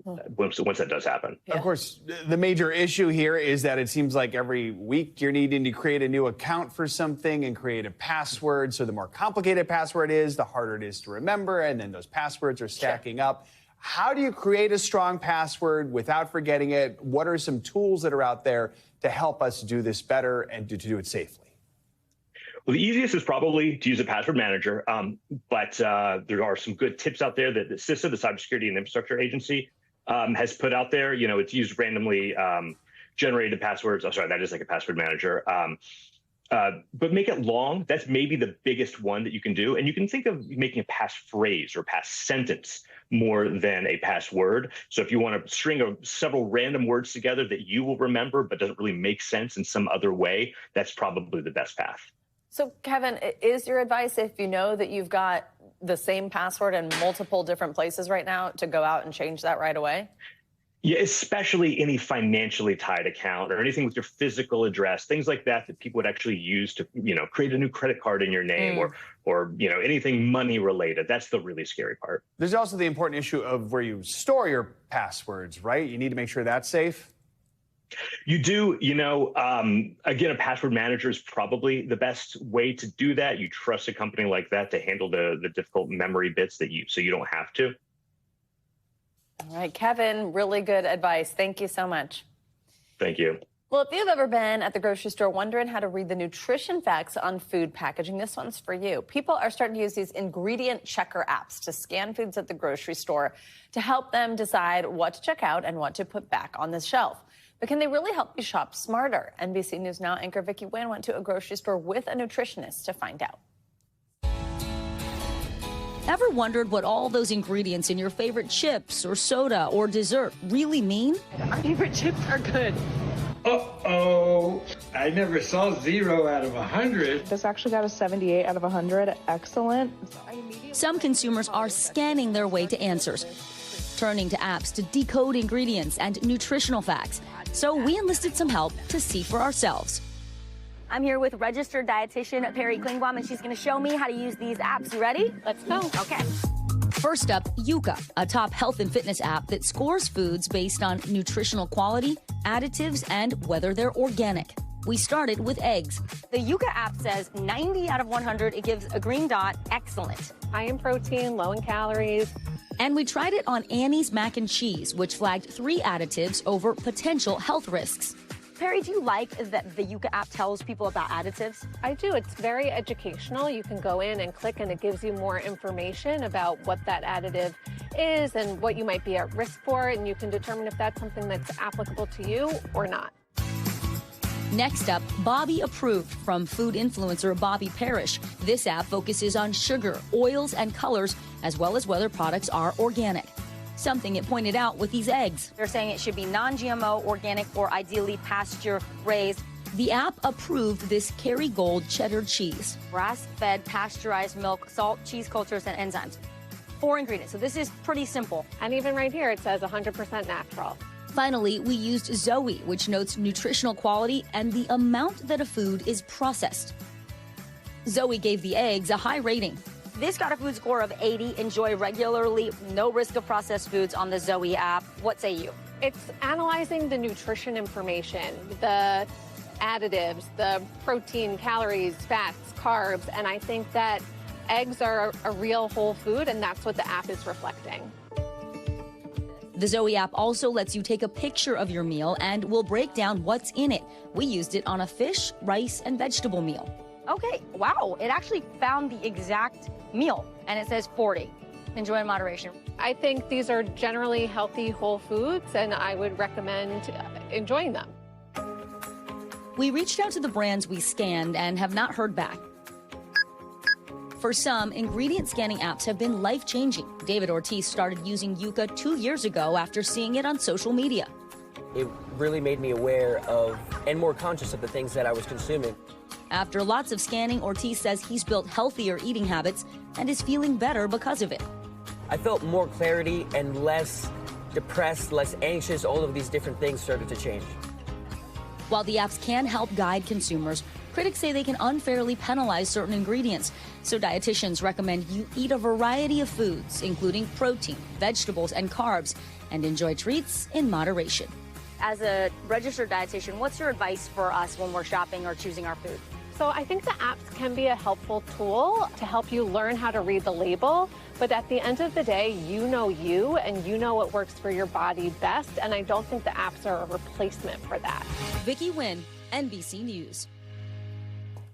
Speaker 7: once that does happen.
Speaker 3: Yeah. Of course, the major issue here is that it seems like every week you're needing to create a new account for something and create a password. So the more complicated a password is, the harder it is to remember. And then those passwords are stacking up. How do you create a strong password without forgetting it? What are some tools that are out there to help us do this better and to do it safely?
Speaker 7: Well, the easiest is probably to use a password manager, but there are some good tips out there that CISA, the Cybersecurity and Infrastructure Agency, has put out there. You know, it's used randomly generated passwords. Oh, sorry, that is like a password manager. But make it long. That's maybe the biggest one that you can do. And you can think of making a passphrase or pass sentence more than a password. So if you want to string several random words together that you will remember but doesn't really make sense in some other way, that's probably the best path.
Speaker 1: So, Kevin, is your advice, if you know that you've got the same password in multiple different places right now, to go out and change that right away?
Speaker 7: Yeah, especially any financially tied account or anything with your physical address, things like that people would actually use to, create a new credit card in your name or anything money related. That's the really scary part.
Speaker 3: There's also the important issue of where you store your passwords, right? You need to make sure that's safe.
Speaker 7: You do, again, a password manager is probably the best way to do that. You trust a company like that to handle the difficult memory bits so you don't have to.
Speaker 1: All right, Kevin, really good advice. Thank you so much.
Speaker 7: Thank you.
Speaker 1: Well, if you've ever been at the grocery store wondering how to read the nutrition facts on food packaging, this one's for you. People are starting to use these ingredient checker apps to scan foods at the grocery store to help them decide what to check out and what to put back on the shelf. But can they really help you shop smarter? NBC News Now anchor Vicki Nguyen went to a grocery store with a nutritionist to find out.
Speaker 8: Ever wondered what all those ingredients in your favorite chips or soda or dessert really mean?
Speaker 10: Our favorite chips are good.
Speaker 11: Uh-oh. I never saw 0 out of 100.
Speaker 10: This actually got a 78 out of 100. Excellent.
Speaker 8: Some consumers are scanning their way to answers, turning to apps to decode ingredients and nutritional facts. So we enlisted some help to see for ourselves.
Speaker 12: I'm here with registered dietitian Perry Klingbaum, and she's going to show me how to use these apps. You ready? Let's go. Okay.
Speaker 8: First up, Yuka, a top health and fitness app that scores foods based on nutritional quality, additives, and whether they're organic. We started with eggs.
Speaker 12: The Yuka app says 90 out of 100. It gives a green dot. Excellent.
Speaker 13: High in protein, low in calories.
Speaker 8: And we tried it on Annie's mac and cheese, which flagged 3 additives over potential health risks.
Speaker 12: Perry, do you like that the Yuka app tells people about additives?
Speaker 13: I do. It's very educational. You can go in and click and it gives you more information about what that additive is and what you might be at risk for, and you can determine if that's something that's applicable to you or not.
Speaker 8: Next up, Bobby Approved from food influencer Bobby Parrish. This app focuses on sugar, oils, and colors, as well as whether products are organic. Something it pointed out with these eggs.
Speaker 12: They're saying it should be non-GMO, organic, or ideally pasture-raised.
Speaker 8: The app approved this Kerrygold cheddar cheese.
Speaker 12: Grass-fed, pasteurized milk, salt, cheese cultures, and enzymes. 4 ingredients, so this is pretty simple.
Speaker 13: And even right here, it says 100% natural.
Speaker 8: Finally, we used Zoe, which notes nutritional quality and the amount that a food is processed. Zoe gave the eggs a high rating.
Speaker 12: This got a food score of 80. Enjoy regularly, no risk of processed foods on the Zoe app. What say you?
Speaker 13: It's analyzing the nutrition information, the additives, the protein, calories, fats, carbs, and I think that eggs are a real whole food, and that's what the app is reflecting.
Speaker 8: The Zoe app also lets you take a picture of your meal and will break down what's in it. We used it on a fish, rice, and vegetable meal.
Speaker 12: Okay, wow, it actually found the exact meal, and it says 40. Enjoy in moderation.
Speaker 13: I think these are generally healthy whole foods, and I would recommend enjoying them.
Speaker 8: We reached out to the brands we scanned and have not heard back. For some, ingredient scanning apps have been life-changing. David Ortiz started using Yuka 2 years ago after seeing it on social media.
Speaker 14: It really made me aware of and more conscious of the things that I was consuming.
Speaker 8: After lots of scanning, Ortiz says he's built healthier eating habits and is feeling better because of it.
Speaker 14: I felt more clarity and less depressed, less anxious. All of these different things started to change.
Speaker 8: While the apps can help guide consumers, critics say they can unfairly penalize certain ingredients. So dietitians recommend you eat a variety of foods, including protein, vegetables, and carbs, and enjoy treats in moderation.
Speaker 12: As a registered dietitian, what's your advice for us when we're shopping or choosing our food?
Speaker 13: So I think the apps can be a helpful tool to help you learn how to read the label, but at the end of the day, you know you, and you know what works for your body best, and I don't think the apps are a replacement for that.
Speaker 8: Vicki Nguyen, NBC News.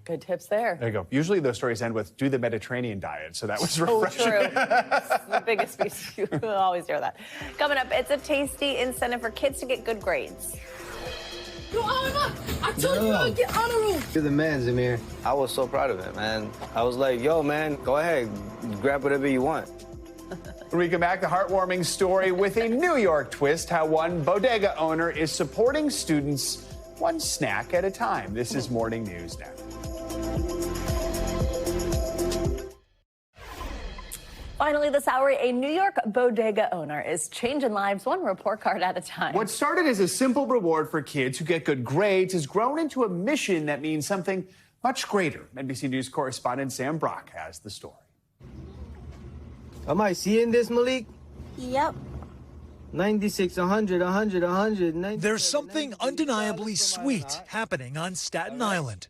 Speaker 1: Good tips there.
Speaker 3: There you go. Usually those stories end with do the Mediterranean diet, so that was refreshing.
Speaker 1: So true. The biggest piece. You will always hear that. Coming up, it's a tasty incentive for kids to get good grades.
Speaker 15: Yo, I told you I'd get honor roll.
Speaker 16: You're the man, Zamir. I was so proud of him, man. I was like, yo, man, go ahead, grab whatever you want.
Speaker 3: When we come back, the heartwarming story with a New York twist, how one bodega owner is supporting students one snack at a time. This is Morning News Now.
Speaker 1: Finally this hour, a New York bodega owner is changing lives one report card at a time.
Speaker 3: What started as a simple reward for kids who get good grades has grown into a mission that means something much greater. NBC News correspondent Sam Brock has the story.
Speaker 16: Am I seeing this, Malik?
Speaker 12: Yep.
Speaker 16: 96, 100, 100, 100.
Speaker 17: There's something undeniably sweet happening on Staten Island.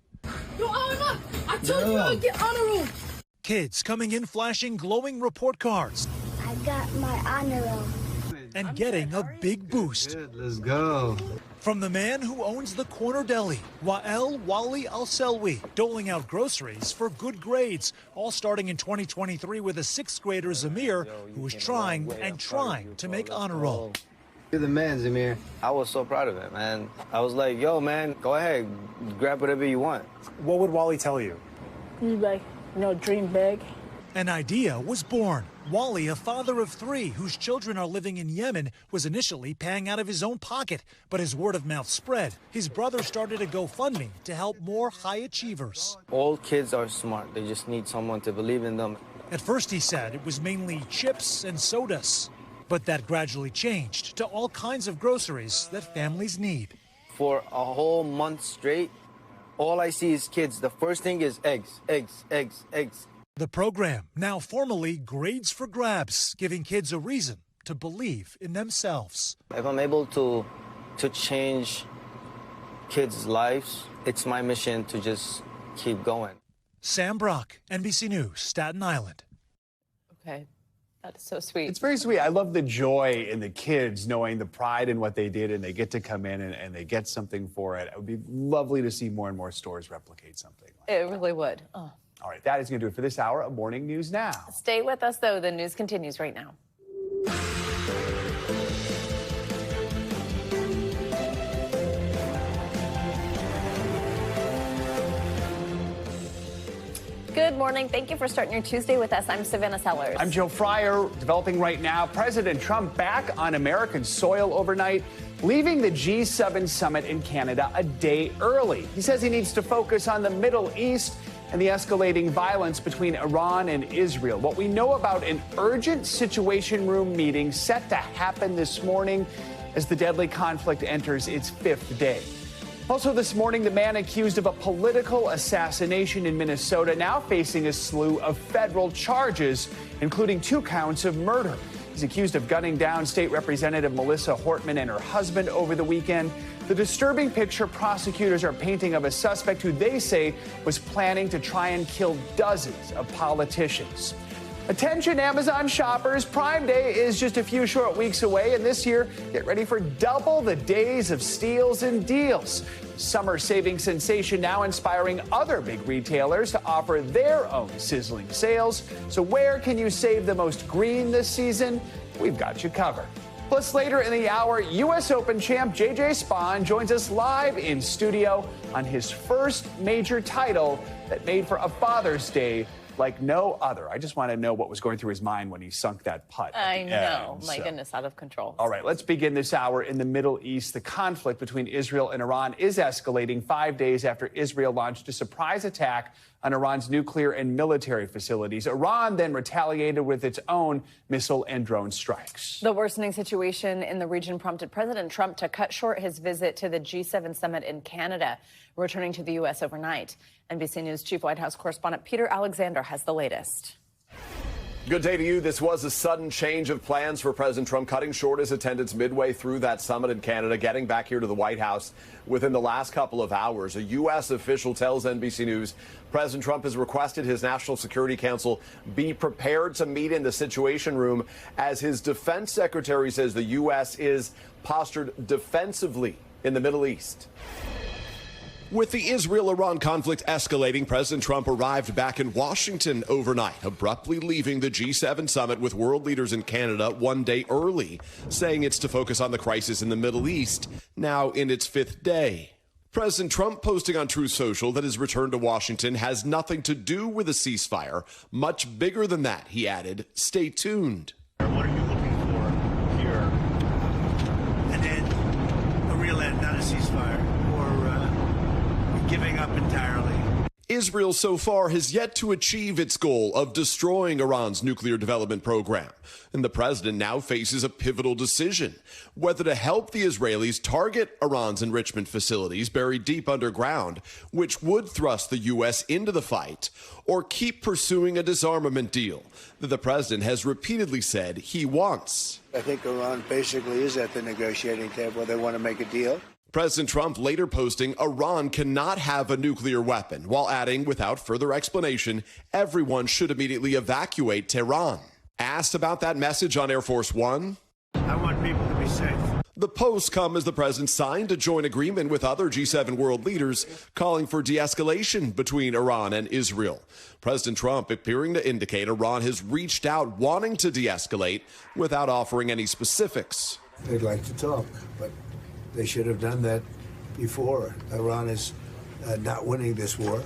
Speaker 15: Yo, I told you I'd get honor roll.
Speaker 17: Kids coming in flashing glowing report cards.
Speaker 23: I got my honor roll.
Speaker 17: And getting a big boost.
Speaker 16: Good, let's go.
Speaker 17: From the man who owns the corner deli, Wael Wali Al-Selwi, doling out groceries for good grades, all starting in 2023 with a 6th grader, Zamir, who was trying and trying to make honor roll.
Speaker 16: You're the man, Zamir. I was so proud of him, man. I was like, yo, man, go ahead, grab whatever you want.
Speaker 18: What would Wally tell you?
Speaker 15: He's like, dream big.
Speaker 17: An idea was born. Wally, a father of 3 whose children are living in Yemen, was initially paying out of his own pocket, but as word of mouth spread, his brother started a GoFundMe to help more high achievers.
Speaker 16: All kids are smart. They just need someone to believe in them.
Speaker 17: At first, he said, it was mainly chips and sodas, but that gradually changed to all kinds of groceries that families need.
Speaker 16: For a whole month straight, all I see is kids. The first thing is eggs, eggs, eggs, eggs.
Speaker 17: The program, now formally Grades for Grabs, giving kids a reason to believe in themselves.
Speaker 16: If I'm able to change kids' lives, it's my mission to just keep going.
Speaker 17: Sam Brock, NBC News, Staten Island.
Speaker 1: Okay. That is so sweet.
Speaker 3: It's very sweet. I love the joy in the kids knowing the pride in what they did, and they get to come in and they get something for it. It would be lovely to see more and more stores replicate something like
Speaker 1: It really would. Oh.
Speaker 3: All right, that is going to do it for this hour of Morning News Now.
Speaker 1: Stay with us, though. The news continues right now. Good morning. Thank you for starting your Tuesday with us. I'm Savannah Sellers.
Speaker 3: I'm Joe Fryer. Developing right now, President Trump back on American soil overnight, leaving the G7 summit in Canada a day early. He says he needs to focus on the Middle East and the escalating violence between Iran and Israel. What we know about an urgent Situation Room meeting set to happen this morning as the deadly conflict enters its 5th day. Also this morning, the man accused of a political assassination in Minnesota now facing a slew of federal charges, including 2 counts of murder. He's accused of gunning down State Representative Melissa Hortman and her husband over the weekend. The disturbing picture prosecutors are painting of a suspect who they say was planning to try and kill dozens of politicians. Attention, Amazon shoppers. Prime Day is just a few short weeks away, and this year, get ready for double the days of steals and deals. Summer saving sensation now inspiring other big retailers to offer their own sizzling sales. So where can you save the most green this season? We've got you covered. Plus, later in the hour, U.S. Open champ J.J. Spaun joins us live in studio on his first major title that made for a Father's Day like no other. I just want to know what was going through his mind when he sunk that putt.
Speaker 1: I know. My goodness, out of control.
Speaker 3: All right, let's begin this hour in the Middle East. The conflict between Israel and Iran is escalating 5 days after Israel launched a surprise attack on Iran's nuclear and military facilities. Iran then retaliated with its own missile and drone strikes.
Speaker 1: The worsening situation in the region prompted President Trump to cut short his visit to the G7 summit in Canada, returning to the U.S. overnight. NBC News Chief White House correspondent Peter Alexander has the latest.
Speaker 2: Good day to you. This was a sudden change of plans for President Trump, cutting short his attendance midway through that summit in Canada, getting back here to the White House within the last couple of hours. A U.S. official tells NBC News President Trump has requested his National Security Council be prepared to meet in the Situation Room, as his defense secretary says the U.S. is postured defensively in the Middle East.
Speaker 18: With the Israel-Iran conflict escalating, President Trump arrived back in Washington overnight, abruptly leaving the G7 summit with world leaders in Canada 1 day early, saying it's to focus on the crisis in the Middle East, now in its 5th day. President Trump posting on Truth Social that his return to Washington has nothing to do with a ceasefire. Much bigger than that, he added. Stay tuned.
Speaker 19: What are you looking for here? And then a real end, not a ceasefire, or giving up entirely.
Speaker 18: Israel so far has yet to achieve its goal of destroying Iran's nuclear development program. And the president now faces a pivotal decision, whether to help the Israelis target Iran's enrichment facilities buried deep underground, which would thrust the U.S. into the fight, or keep pursuing a disarmament deal that the president has repeatedly said he wants.
Speaker 20: I think Iran basically is at the negotiating table. They want to make a deal.
Speaker 18: President Trump later posting Iran cannot have a nuclear weapon, while adding, without further explanation, everyone should immediately evacuate Tehran. Asked about that message on Air Force One,
Speaker 19: I want people to be safe.
Speaker 18: The posts come as the president signed a joint agreement with other G7 world leaders calling for de-escalation between Iran and Israel. President Trump appearing to indicate Iran has reached out wanting to de-escalate without offering any specifics.
Speaker 20: They'd like to talk, but they should have done that before. Iran is not winning this war,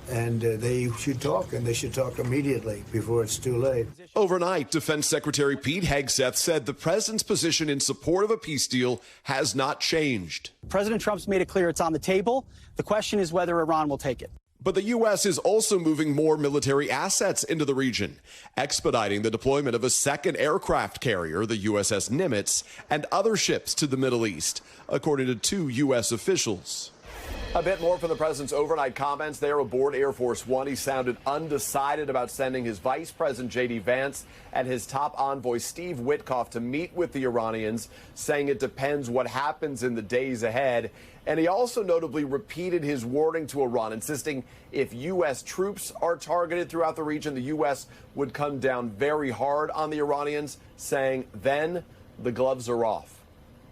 Speaker 20: and they should talk, and they should talk immediately before it's too late.
Speaker 18: Overnight, Defense Secretary Pete Hegseth said the president's position in support of a peace deal has not changed.
Speaker 21: President Trump's made it clear it's on the table. The question is whether Iran will take it.
Speaker 18: But the U.S. is also moving more military assets into the region, expediting the deployment of a second aircraft carrier, the USS Nimitz, and other ships to the Middle East, according to 2 U.S. officials.
Speaker 2: A bit more from the president's overnight comments there aboard Air Force One. He sounded undecided about sending his vice president, J.D. Vance, and his top envoy, Steve Witkoff, to meet with the Iranians, saying it depends what happens in the days ahead. And he also notably repeated his warning to Iran, insisting if U.S. troops are targeted throughout the region, the U.S. would come down very hard on the Iranians, saying then the gloves are off.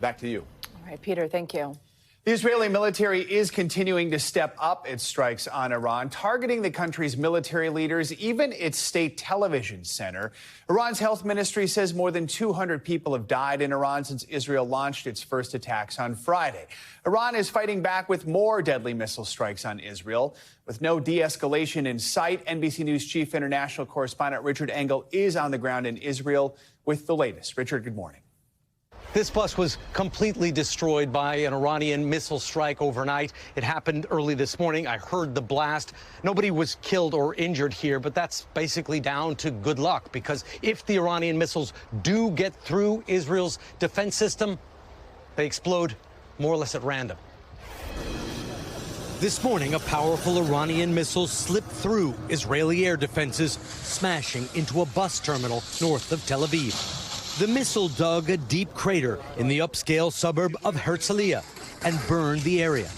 Speaker 2: Back to you.
Speaker 1: All right, Peter, thank you.
Speaker 3: The Israeli military is continuing to step up its strikes on Iran, targeting the country's military leaders, even its state television center. Iran's health ministry says more than 200 people have died in Iran since Israel launched its first attacks on Friday. Iran is fighting back with more deadly missile strikes on Israel. With no de-escalation in sight, NBC News chief international correspondent Richard Engel is on the ground in Israel with the latest. Richard, good morning.
Speaker 5: This bus was completely destroyed by an Iranian missile strike overnight. It happened early this morning. I heard the blast. Nobody was killed or injured here, but that's basically down to good luck, because if the Iranian missiles do get through Israel's defense system, they explode more or less at random. This morning, a powerful Iranian missile slipped through Israeli air defenses, smashing into a bus terminal north of Tel Aviv. The missile dug a deep crater in the upscale suburb of Herzliya and burned the area.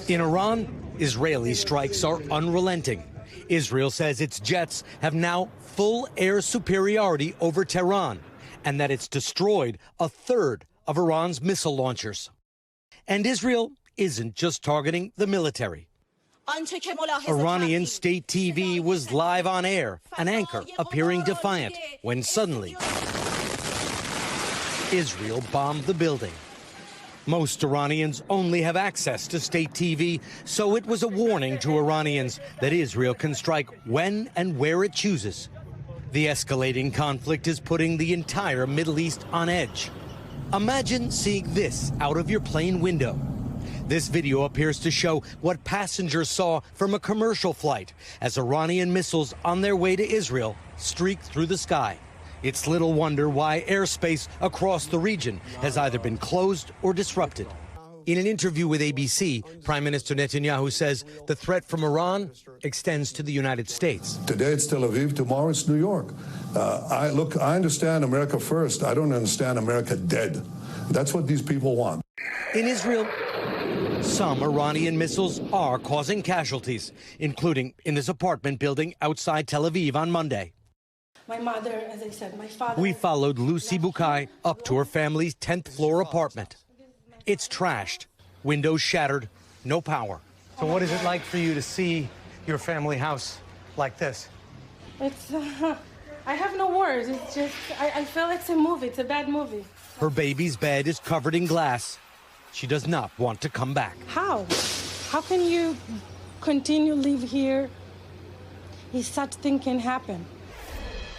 Speaker 5: In Iran, Israeli strikes are unrelenting. Israel says its jets have now full air superiority over Tehran and that it's destroyed a third of Iran's missile launchers. And Israel isn't just targeting the military. Iranian state TV was live on air, an anchor appearing defiant, when suddenly Israel bombed the building. Most Iranians only have access to state TV, so it was a warning to Iranians that Israel can strike when and where it chooses. The escalating conflict is putting the entire Middle East on edge. Imagine seeing this out of your plane window. This video appears to show what passengers saw from a commercial flight as Iranian missiles on their way to Israel streaked through the sky. It's little wonder why airspace across the region has either been closed or disrupted. In an interview with ABC, Prime Minister Netanyahu says the threat from Iran extends to the United States.
Speaker 6: Today it's Tel Aviv, tomorrow it's New York. I understand America first. I don't understand America dead. That's what these people want.
Speaker 5: In Israel, some Iranian missiles are causing casualties, including in this apartment building outside Tel Aviv on Monday.
Speaker 15: My mother, as I said, my father.
Speaker 5: We followed Lucy Bukai up to her family's 10th floor apartment. It's trashed, windows shattered, no power. So what is it like for you to see your family house like this?
Speaker 15: It's, I have no words. It's just, I feel like it's a movie. It's a bad movie.
Speaker 5: Her baby's bed is covered in glass. She does not want to come back.
Speaker 15: How? How can you continue to live here if such thing can happen?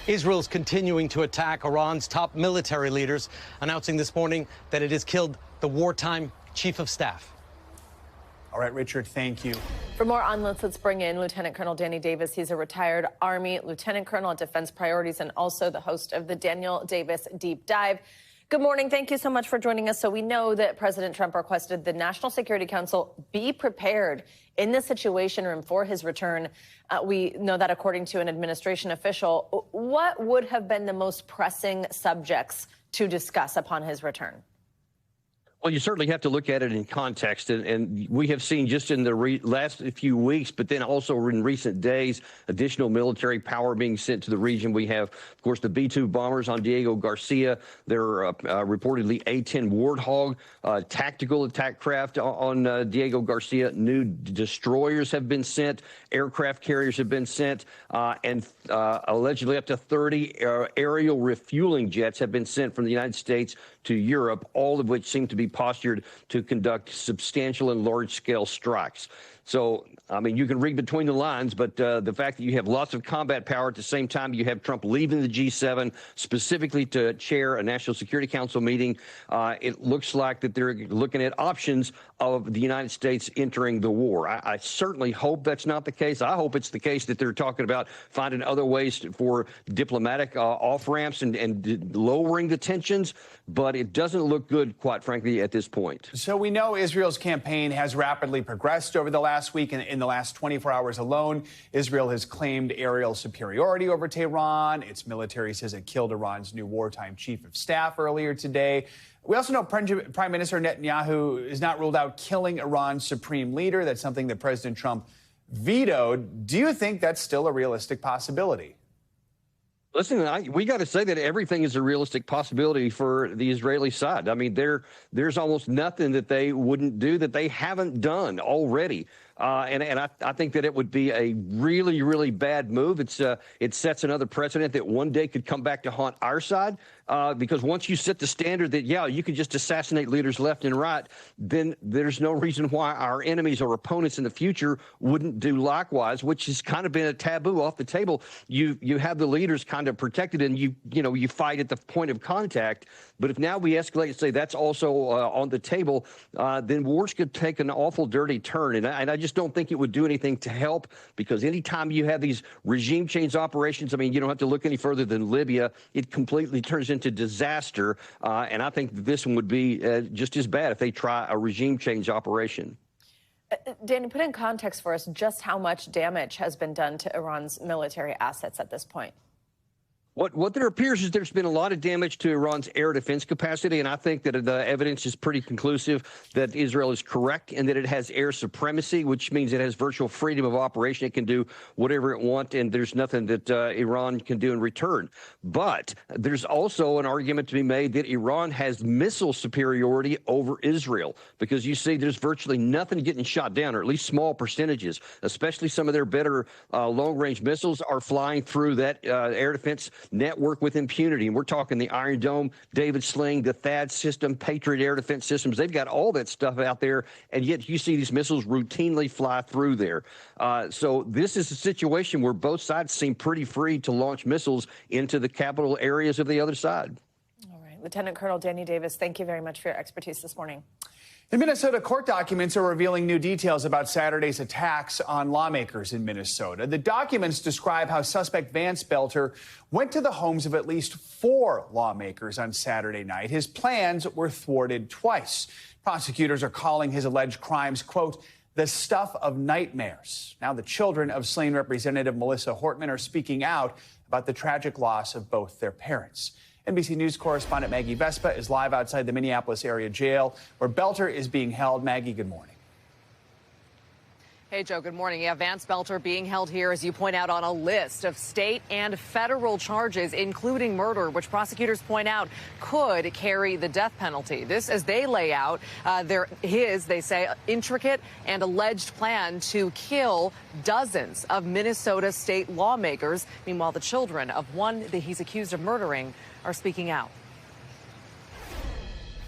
Speaker 5: Israel is continuing to attack Iran's top military leaders, announcing this morning that it has killed the wartime chief of staff.
Speaker 3: All right, Richard, thank you.
Speaker 1: For more on this, let's bring in Lieutenant Colonel Danny Davis. He's a retired Army Lieutenant Colonel at Defense Priorities and also the host of the Daniel Davis Deep Dive. Good morning. Thank you so much for joining us. So we know that President Trump requested the National Security Council be prepared in the Situation Room for his return. We know that according to an administration official. What would have been the most pressing subjects to discuss upon his return?
Speaker 9: Well, you certainly have to look at it in context, and we have seen just in the last few weeks, but then also in recent days, additional military power being sent to the region. We have, of course, the B-2 bombers on Diego Garcia. They're reportedly A-10 Warthog tactical attack craft on Diego Garcia. New destroyers have been sent. Aircraft carriers have been sent, and allegedly up to 30 aerial refueling jets have been sent from the United States to Europe, all of which seem to be postured to conduct substantial and large-scale strikes. So, I mean, you can read between the lines, but the fact that you have lots of combat power at the same time, you have Trump leaving the G7 specifically to chair a National Security Council meeting, it looks like that they're looking at options of the United States entering the war. I certainly hope that's not the case. I hope it's the case that they're talking about finding other ways for diplomatic off-ramps and lowering the tensions, but it doesn't look good, quite frankly, at this point.
Speaker 3: So we know Israel's campaign has rapidly progressed over the last week. In the last 24 hours alone, Israel has claimed aerial superiority over Tehran. Its military says it killed Iran's new wartime chief of staff earlier today. We also know Prime Minister Netanyahu has not ruled out killing Iran's supreme leader. That's something that President Trump vetoed. Do you think that's still a realistic possibility?
Speaker 9: Listen, we got to say that everything is a realistic possibility for the Israeli side. I mean, there's almost nothing that they wouldn't do that they haven't done already. And I think that it would be a really, really bad move. It sets another precedent that one day could come back to haunt our side, because once you set the standard that, yeah, you can just assassinate leaders left and right, then there's no reason why our enemies or opponents in the future wouldn't do likewise, which has kind of been a taboo off the table. You have the leaders kind of protected, and you fight at the point of contact. But if now we escalate and say that's also on the table, then wars could take an awful dirty turn. And I just don't think it would do anything to help, because anytime you have these regime change operations, I mean, you don't have to look any further than Libya. It completely turns into disaster. And I think this one would be just as bad if they try a regime change operation.
Speaker 1: Danny, put in context for us just how much damage has been done to Iran's military assets at this point.
Speaker 9: What there appears is there's been a lot of damage to Iran's air defense capacity, and I think that the evidence is pretty conclusive that Israel is correct and that it has air supremacy, which means it has virtual freedom of operation. It can do whatever it wants, and there's nothing that Iran can do in return. But there's also an argument to be made that Iran has missile superiority over Israel, because you see there's virtually nothing getting shot down, or at least small percentages, especially some of their better long-range missiles are flying through that air defense network with impunity. And we're talking the Iron Dome, David Sling, the THAAD system, Patriot air defense systems. They've got all that stuff out there, and yet you see these missiles routinely fly through there. So this is a situation where both sides seem pretty free to launch missiles into the capital areas of the other side.
Speaker 1: All right. Lieutenant Colonel Danny Davis, thank you very much for your expertise this morning.
Speaker 3: In Minnesota, court documents are revealing new details about Saturday's attacks on lawmakers in Minnesota. The documents describe how suspect Vance Belter went to the homes of at least 4 lawmakers on Saturday night. His plans were thwarted twice. Prosecutors are calling his alleged crimes, quote, the stuff of nightmares. Now the children of slain Representative Melissa Hortman are speaking out about the tragic loss of both their parents. NBC News correspondent Maggie Vespa is live outside the Minneapolis area jail where Belter is being held. Maggie, good morning.
Speaker 4: Hey, Joe, good morning. Yeah, Vance Belter being held here, as you point out, on a list of state and federal charges, including murder, which prosecutors point out could carry the death penalty. This, as they lay out, they say, intricate and alleged plan to kill dozens of Minnesota state lawmakers. Meanwhile, the children of one that he's accused of murdering are speaking out.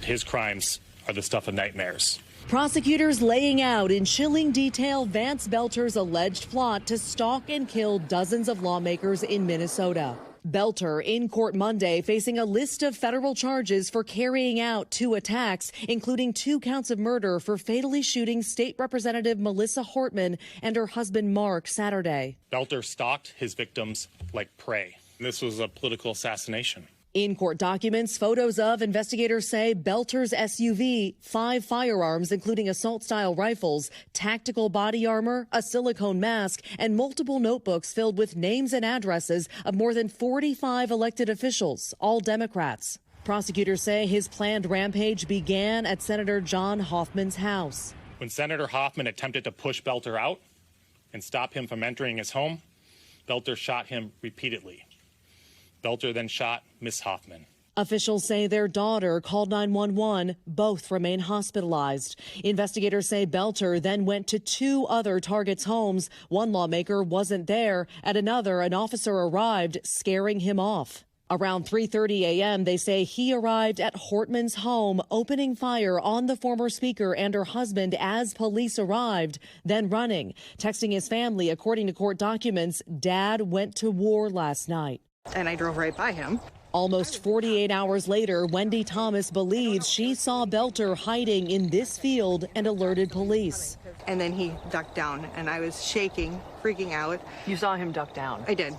Speaker 7: His crimes are the stuff of nightmares.
Speaker 22: Prosecutors laying out in chilling detail Vance Belter's alleged plot to stalk and kill dozens of lawmakers in Minnesota. Belter in court Monday facing a list of federal charges for carrying out 2 attacks, including 2 counts of murder for fatally shooting State Representative Melissa Hortman and her husband Mark Saturday.
Speaker 7: Belter stalked his victims like prey. This was a political assassination.
Speaker 22: In court documents, photos of investigators say Belter's SUV, 5 firearms, including assault-style rifles, tactical body armor, a silicone mask, and multiple notebooks filled with names and addresses of more than 45 elected officials, all Democrats. Prosecutors say his planned rampage began at Senator John Hoffman's house.
Speaker 7: When Senator Hoffman attempted to push Belter out and stop him from entering his home, Belter shot him repeatedly. Belter then shot Miss Hoffman.
Speaker 22: Officials say their daughter called 911. Both remain hospitalized. Investigators say Belter then went to 2 other targets' homes. One lawmaker wasn't there. At another, an officer arrived, scaring him off. Around 3:30 a.m., they say he arrived at Hortman's home, opening fire on the former speaker and her husband as police arrived, then running. Texting his family, according to court documents, Dad went to war last night.
Speaker 10: And I drove right by him.
Speaker 22: Almost 48 hours later, Wendy Thomas believes she saw Belter hiding in this field and alerted police.
Speaker 10: And then he ducked down, and I was shaking, freaking out.
Speaker 4: You saw him duck down?
Speaker 10: I did,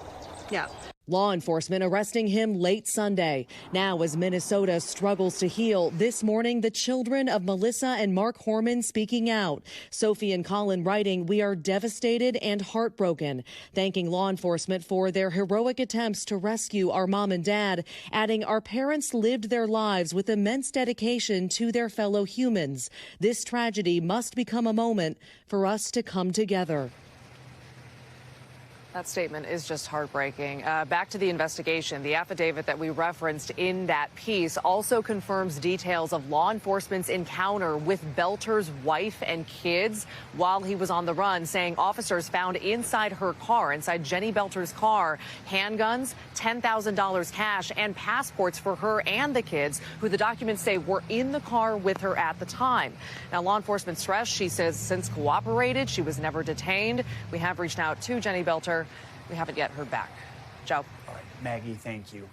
Speaker 10: yeah.
Speaker 22: Law enforcement arresting him late Sunday. Now, as Minnesota struggles to heal, this morning, the children of Melissa and Mark Horman speaking out. Sophie and Colin writing, "We are devastated and heartbroken," thanking law enforcement for their heroic attempts to rescue our mom and dad, adding, "Our parents lived their lives with immense dedication to their fellow humans. This tragedy must become a moment for us to come together."
Speaker 4: That statement is just heartbreaking. Back to the investigation. The affidavit that we referenced in that piece also confirms details of law enforcement's encounter with Belter's wife and kids while he was on the run, saying officers found inside her car, inside Jenny Belter's car, handguns, $10,000 cash, and passports for her and the kids, who the documents say were in the car with her at the time. Now, law enforcement stressed, she says, since cooperated, she was never detained. We have reached out to Jenny Belter. We haven't yet heard back. Joe.
Speaker 3: All right, Maggie, thank you.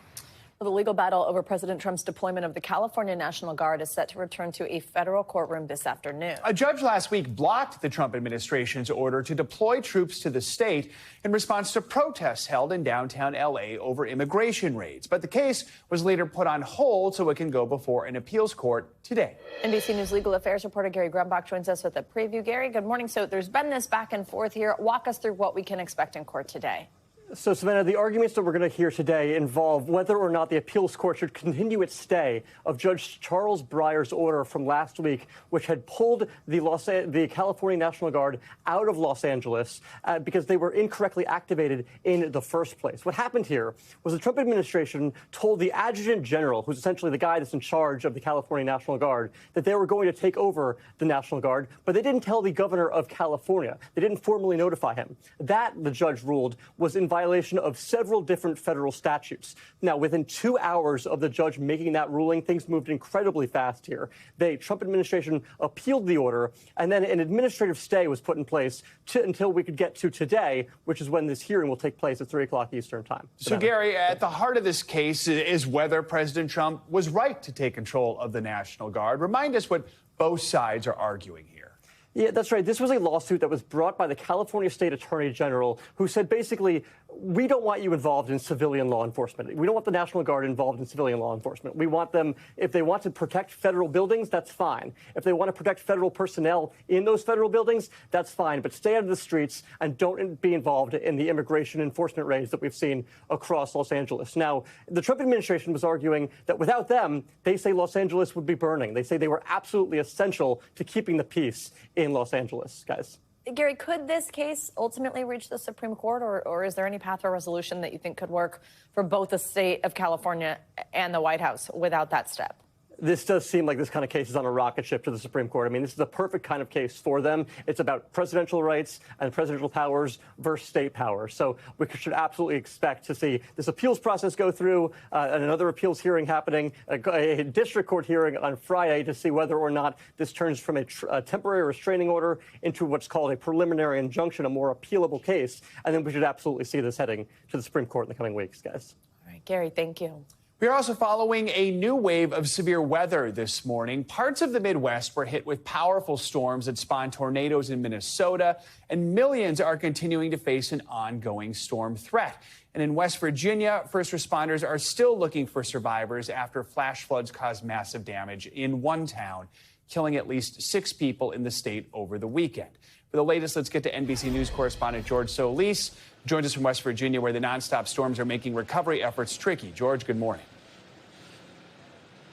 Speaker 1: The legal battle over President Trump's deployment of the California National Guard is set to return to a federal courtroom this afternoon.
Speaker 3: A judge last week blocked the Trump administration's order to deploy troops to the state in response to protests held in downtown L.A. over immigration raids. But the case was later put on hold so it can go before an appeals court today.
Speaker 1: NBC News legal affairs reporter Gary Grumbach joins us with a preview. Gary, good morning. So there's been this back and forth here. Walk us through what we can expect in court today.
Speaker 11: So, Savannah, the arguments that we're going to hear today involve whether or not the appeals court should continue its stay of Judge Charles Breyer's order from last week, which had pulled the California National Guard out of Los Angeles because they were incorrectly activated in the first place. What happened here was the Trump administration told the adjutant general, who's essentially the guy that's in charge of the California National Guard, that they were going to take over the National Guard, but they didn't tell the governor of California. They didn't formally notify him. That, the judge ruled, was in violation of several different federal statutes. Now, within 2 hours of the judge making that ruling, things moved incredibly fast here. The Trump administration appealed the order, and then an administrative stay was put in place until we could get to today, which is when this hearing will take place at 3 o'clock Eastern time.
Speaker 3: So, Gary, at the heart of this case is whether President Trump was right to take control of the National Guard. Remind us what both sides are arguing here.
Speaker 11: Yeah, that's right. This was a lawsuit that was brought by the California State Attorney General, who said basically, we don't want you involved in civilian law enforcement. We don't want the National Guard involved in civilian law enforcement. We want them, if they want to protect federal buildings, that's fine. If they want to protect federal personnel in those federal buildings, that's fine. But stay out of the streets and don't be involved in the immigration enforcement raids that we've seen across Los Angeles. Now, the Trump administration was arguing that without them, they say Los Angeles would be burning. They say they were absolutely essential to keeping the peace in Los Angeles, guys.
Speaker 1: Gary, could this case ultimately reach the Supreme Court, or is there any path or resolution that you think could work for both the state of California and the White House without that step?
Speaker 11: This does seem like this kind of case is on a rocket ship to the Supreme Court. I mean, this is the perfect kind of case for them. It's about presidential rights and presidential powers versus state power. So we should absolutely expect to see this appeals process go through and another appeals hearing happening, a district court hearing on Friday to see whether or not this turns from a temporary restraining order into what's called a preliminary injunction, a more appealable case. And then we should absolutely see this heading to the Supreme Court in the coming weeks, guys.
Speaker 1: All right, Gary, thank you.
Speaker 3: We are also following a new wave of severe weather this morning. Parts of the Midwest were hit with powerful storms that spawned tornadoes in Minnesota, and millions are continuing to face an ongoing storm threat. And in West Virginia, first responders are still looking for survivors after flash floods caused massive damage in one town, killing at least 6 people in the state over the weekend. For the latest, let's get to NBC News correspondent George Solis, who joins us from West Virginia, where the nonstop storms are making recovery efforts tricky. George, good morning.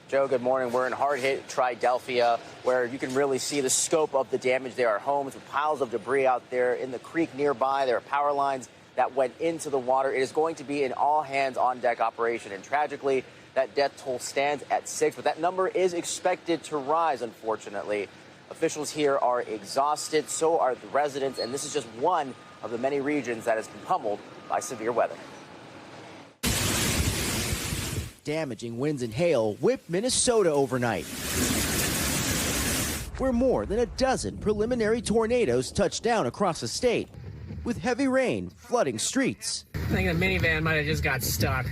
Speaker 14: Joe, good morning. We're in hard-hit Triadelphia, where you can really see the scope of the damage. There are homes with piles of debris out there in the creek nearby. There are power lines that went into the water. It is going to be an all-hands-on-deck operation, and tragically, that death toll stands at 6, but that number is expected to rise, unfortunately. Officials here are exhausted, so are the residents, and this is just one of the many regions that has been pummeled by severe weather.
Speaker 8: Damaging winds and hail whipped Minnesota overnight, where more than a dozen preliminary tornadoes touched down across the state, with heavy rain flooding streets.
Speaker 12: I think a minivan might have just got stuck.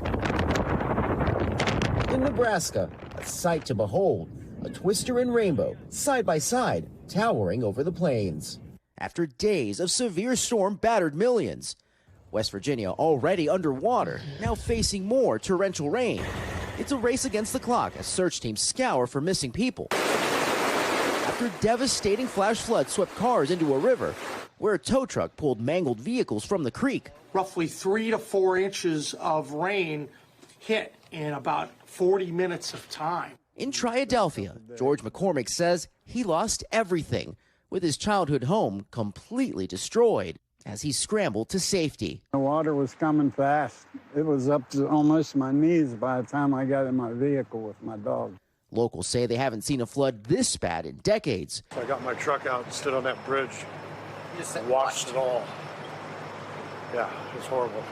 Speaker 8: In Nebraska, a sight to behold, a twister and rainbow, side by side, towering over the plains. After days of severe storm battered millions, West Virginia already underwater, now facing more torrential rain. It's a race against the clock as search teams scour for missing people. After devastating flash floods swept cars into a river, where a tow truck pulled mangled vehicles from the creek.
Speaker 13: Roughly 3 to 4 inches of rain hit in about 40 minutes of time.
Speaker 8: In Triadelphia, George McCormick says he lost everything, with his childhood home completely destroyed as he scrambled to safety.
Speaker 24: The water was coming fast. It was up to almost my knees by the time I got in my vehicle with my dog.
Speaker 8: Locals say they haven't seen a flood this bad in decades.
Speaker 25: So I got my truck out and stood on that bridge and watched it all. Yeah, it was horrible.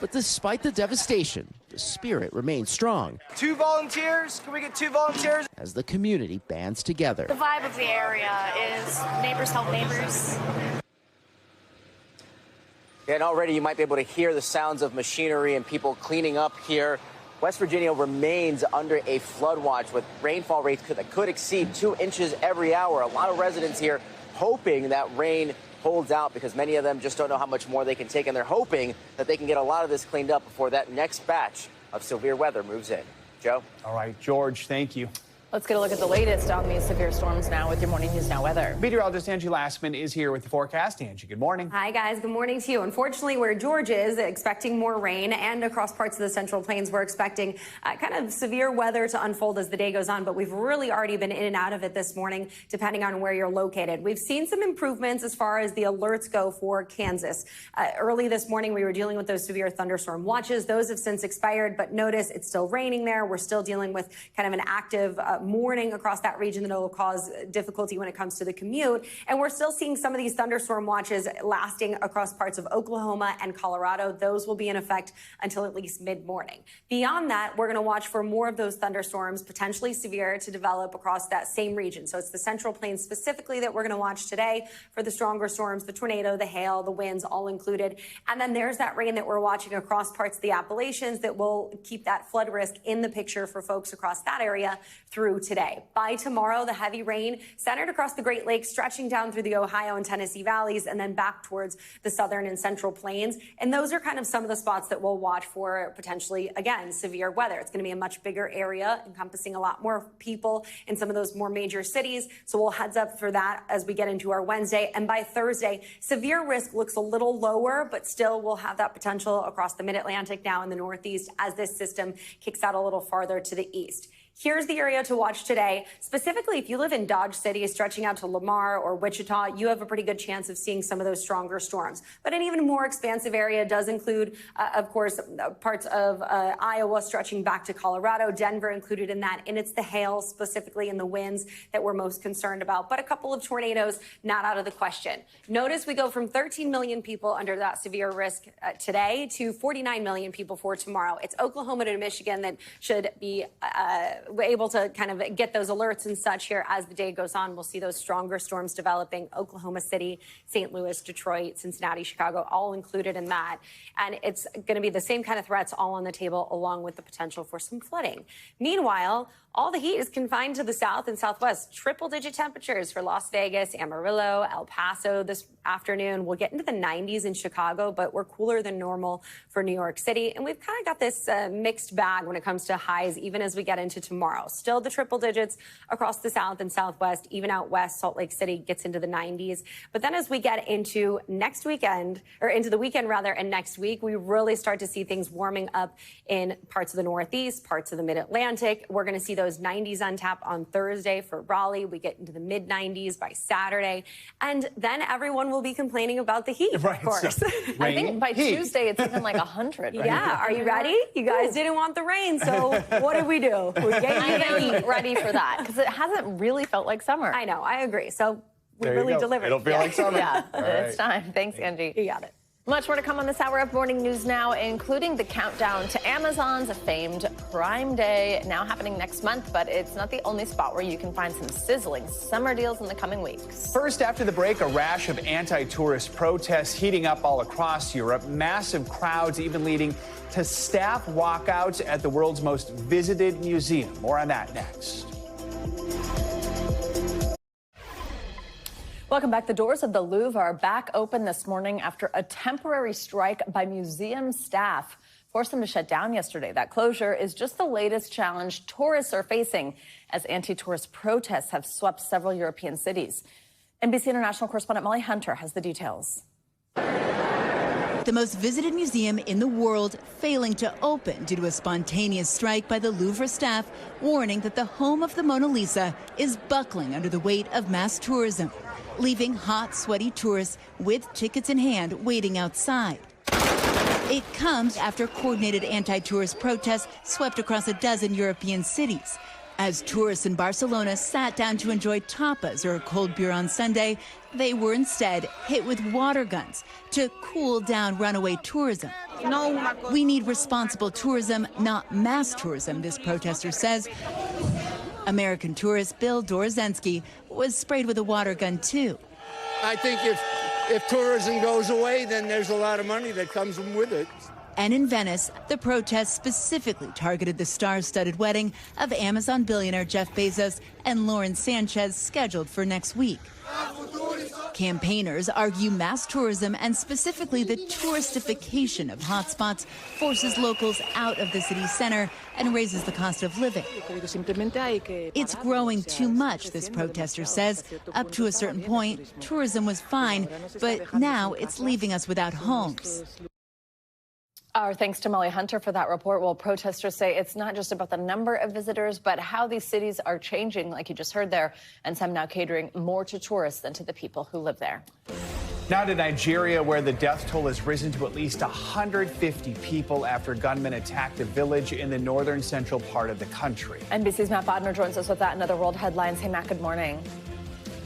Speaker 8: But despite the devastation, the spirit remains strong.
Speaker 16: 2 volunteers? Can we get 2 volunteers?
Speaker 8: As the community bands together.
Speaker 26: The vibe of the area is neighbors help neighbors.
Speaker 14: And already you might be able to hear the sounds of machinery and people cleaning up here. West Virginia remains under a flood watch with rainfall rates that could exceed 2 inches every hour. A lot of residents here hoping that rain holds out because many of them just don't know how much more they can take, and they're hoping that they can get a lot of this cleaned up before that next batch of severe weather moves in. Joe?
Speaker 3: All right, George, thank you.
Speaker 1: Let's get a look at the latest on these severe storms now with your Morning News Now weather.
Speaker 3: Meteorologist Angie Lastman is here with the forecast. Angie, good morning.
Speaker 27: Hi, guys. Good morning to you. Unfortunately, where George is expecting more rain, and across parts of the Central Plains, we're expecting kind of severe weather to unfold as the day goes on. But we've really already been in and out of it this morning, depending on where you're located. We've seen some improvements as far as the alerts go for Kansas. Early this morning, we were dealing with those severe thunderstorm watches. Those have since expired, but notice it's still raining there. We're still dealing with kind of an active morning across that region that will cause difficulty when it comes to the commute. And we're still seeing some of these thunderstorm watches lasting across parts of Oklahoma and Colorado. Those will be in effect until at least mid-morning. Beyond that, we're going to watch for more of those thunderstorms, potentially severe, to develop across that same region. So it's the Central Plains specifically that we're going to watch today for the stronger storms, the tornado, the hail, the winds, all included. And then there's that rain that we're watching across parts of the Appalachians that will keep that flood risk in the picture for folks across that area through today. By tomorrow, the heavy rain centered across the Great Lakes, stretching down through the Ohio and Tennessee valleys, and then back towards the southern and central plains. And those are kind of some of the spots that we'll watch for potentially, again, severe weather. It's going to be a much bigger area, encompassing a lot more people in some of those more major cities. So we'll heads up for that as we get into our Wednesday. And by Thursday, severe risk looks a little lower, but still we'll have that potential across the mid-Atlantic now in the Northeast as this system kicks out a little farther to the east. Here's the area to watch today. Specifically, if you live in Dodge City, stretching out to Lamar or Wichita, you have a pretty good chance of seeing some of those stronger storms. But an even more expansive area does include, of course, parts of Iowa stretching back to Colorado, Denver included in that. And it's the hail specifically and the winds that we're most concerned about. But a couple of tornadoes not out of the question. Notice we go from 13 million people under that severe risk today to 49 million people for tomorrow. It's Oklahoma to Michigan that should be able to kind of get those alerts and such here as the day goes on. We'll see those stronger storms developing. Oklahoma City, St. Louis, Detroit, Cincinnati, Chicago, all included in that. And it's going to be the same kind of threats all on the table, along with the potential for some flooding. Meanwhile, all the heat is confined to the south and southwest. Triple-digit temperatures for Las Vegas, Amarillo, El Paso this afternoon. We'll get into the 90s in Chicago, but we're cooler than normal for New York City. And we've kind of got this mixed bag when it comes to highs, even as we get into tomorrow. Still the triple digits across the south and southwest, even out west. Salt Lake City gets into the 90s. But then as we get into next weekend, or into the weekend rather, and next week, we really start to see things warming up in parts of the Northeast, parts of the Mid-Atlantic. We're going to see those 90s on tap on Thursday for Raleigh. We get into the mid-90s by Saturday. And then everyone will be complaining about the heat,
Speaker 3: right,
Speaker 27: of course.
Speaker 3: So,
Speaker 1: I think by Tuesday, it's even like 100. Right?
Speaker 27: Yeah. Are you ready? You guys didn't want the rain, so what did we do? We gave you the heat.
Speaker 1: Ready for that, because it hasn't really felt like summer.
Speaker 27: I know. I agree. So we
Speaker 3: There
Speaker 27: really
Speaker 3: you go.
Speaker 27: delivered.
Speaker 3: It'll feel like summer.
Speaker 1: Yeah,
Speaker 3: All
Speaker 1: it's
Speaker 3: right.
Speaker 27: Uh,
Speaker 1: time. Thanks, Angie.
Speaker 27: You got it.
Speaker 1: Much more to come on this hour of Morning News Now, including the countdown to Amazon's famed Prime Day, now happening next month. But it's not the only spot where you can find some sizzling summer deals in the coming weeks.
Speaker 3: First, after the break, a rash of anti-tourist protests heating up all across Europe. Massive crowds even leading to staff walkouts at the world's most visited museum. More on that next.
Speaker 1: Welcome back. The doors of the Louvre are back open this morning after a temporary strike by museum staff forced them to shut down yesterday. That closure is just the latest challenge tourists are facing as anti-tourist protests have swept several European cities. NBC international correspondent Molly Hunter has the details.
Speaker 2: The most visited museum in the world failing to open due to a spontaneous strike by the Louvre staff, warning that the home of the Mona Lisa is buckling under the weight of mass tourism, leaving hot, sweaty tourists with tickets in hand waiting outside. It comes after coordinated anti-tourist protests swept across a dozen European cities. As tourists in Barcelona sat down to enjoy tapas or a cold beer on Sunday, they were instead hit with water guns to cool down runaway tourism. We need responsible tourism, not mass tourism, this protester says. American tourist Bill Dorozensky was sprayed with a water gun, too.
Speaker 17: I think if tourism goes away, then there's a lot of money that comes with it.
Speaker 2: And in Venice, the protests specifically targeted the star-studded wedding of Amazon billionaire Jeff Bezos and Lauren Sanchez, scheduled for next week. Campaigners argue mass tourism and specifically the touristification of hotspots forces locals out of the city center and raises the cost of living. It's growing too much, this protester says. Up to a certain point, tourism was fine, but now it's leaving us without homes.
Speaker 1: Our thanks to Molly Hunter for that report. Well, protesters say it's not just about the number of visitors, but how these cities are changing, like you just heard there, and some now catering more to tourists than to the people who live there.
Speaker 3: Now to Nigeria, where the death toll has risen to at least 150 people after gunmen attacked a village in the northern central part of the country.
Speaker 1: NBC's Matt Bodner joins us with that and other world headlines. Hey, Matt, good morning.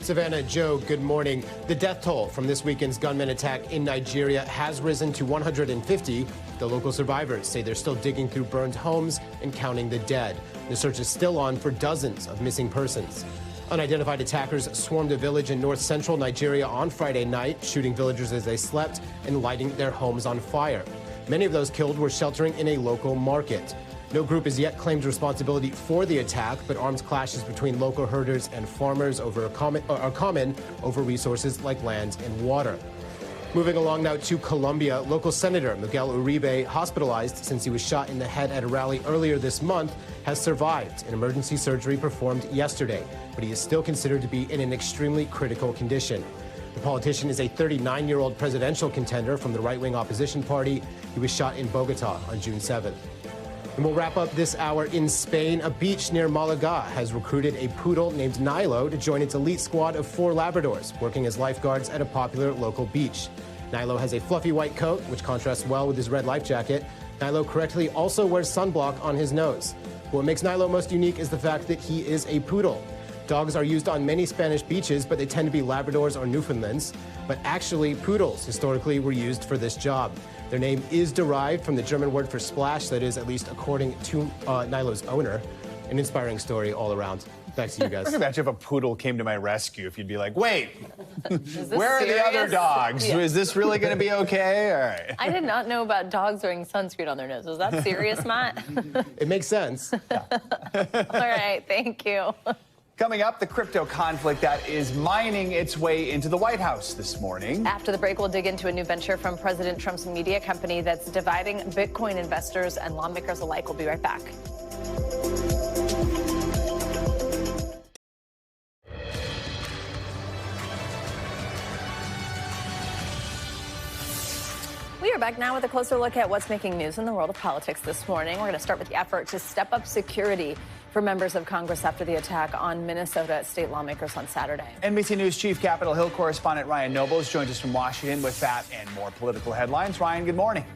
Speaker 18: Savannah, Joe, good morning. The death toll from this weekend's gunman attack in Nigeria has risen to 150. The local survivors say they're still digging through burned homes and counting the dead. The search is still on for dozens of missing persons. Unidentified attackers swarmed a village in north-central Nigeria on Friday night, shooting villagers as they slept and lighting their homes on fire. Many of those killed were sheltering in a local market. No group has yet claimed responsibility for the attack, but armed clashes between local herders and farmers are common over resources like land and water. Moving along now to Colombia, local Senator Miguel Uribe, hospitalized since he was shot in the head at a rally earlier this month, has survived an emergency surgery performed yesterday, but he is still considered to be in an extremely critical condition. The politician is a 39-year-old presidential contender from the right-wing opposition party. He was shot in Bogota on June 7th. And we'll wrap up this hour in Spain. A beach near Malaga has recruited a poodle named Nilo to join its elite squad of 4 Labradors, working as lifeguards at a popular local beach. Nilo has a fluffy white coat, which contrasts well with his red life jacket. Nilo correctly also wears sunblock on his nose. What makes Nilo most unique is the fact that he is a poodle. Dogs are used on many Spanish beaches, but they tend to be Labradors or Newfoundlands. But actually, poodles historically were used for this job. Their name is derived from the German word for splash, that is, at least according to Nilo's owner. An inspiring story all around. Back to you guys.
Speaker 3: I can imagine if a poodle came to my rescue, if you'd be like, wait, where are
Speaker 1: serious?
Speaker 3: the other dogs?
Speaker 1: Yeah.
Speaker 3: Is this really going to be okay? All right.
Speaker 1: I did not know about dogs wearing sunscreen on their nose. Was that serious, Matt?
Speaker 18: It makes sense.
Speaker 1: All right, thank you.
Speaker 3: Coming up, the crypto conflict that is mining its way into the White House this morning.
Speaker 1: After the break, we'll dig into a new venture from President Trump's media company that's dividing Bitcoin investors and lawmakers alike. We'll be right back. We are back now with a closer look at what's making news in the world of politics this morning. We're going to start with the effort to step up security for members of Congress after the attack on Minnesota state lawmakers on Saturday.
Speaker 3: NBC News Chief Capitol Hill correspondent Ryan Nobles joins us from Washington with that and more political headlines. Ryan, good morning.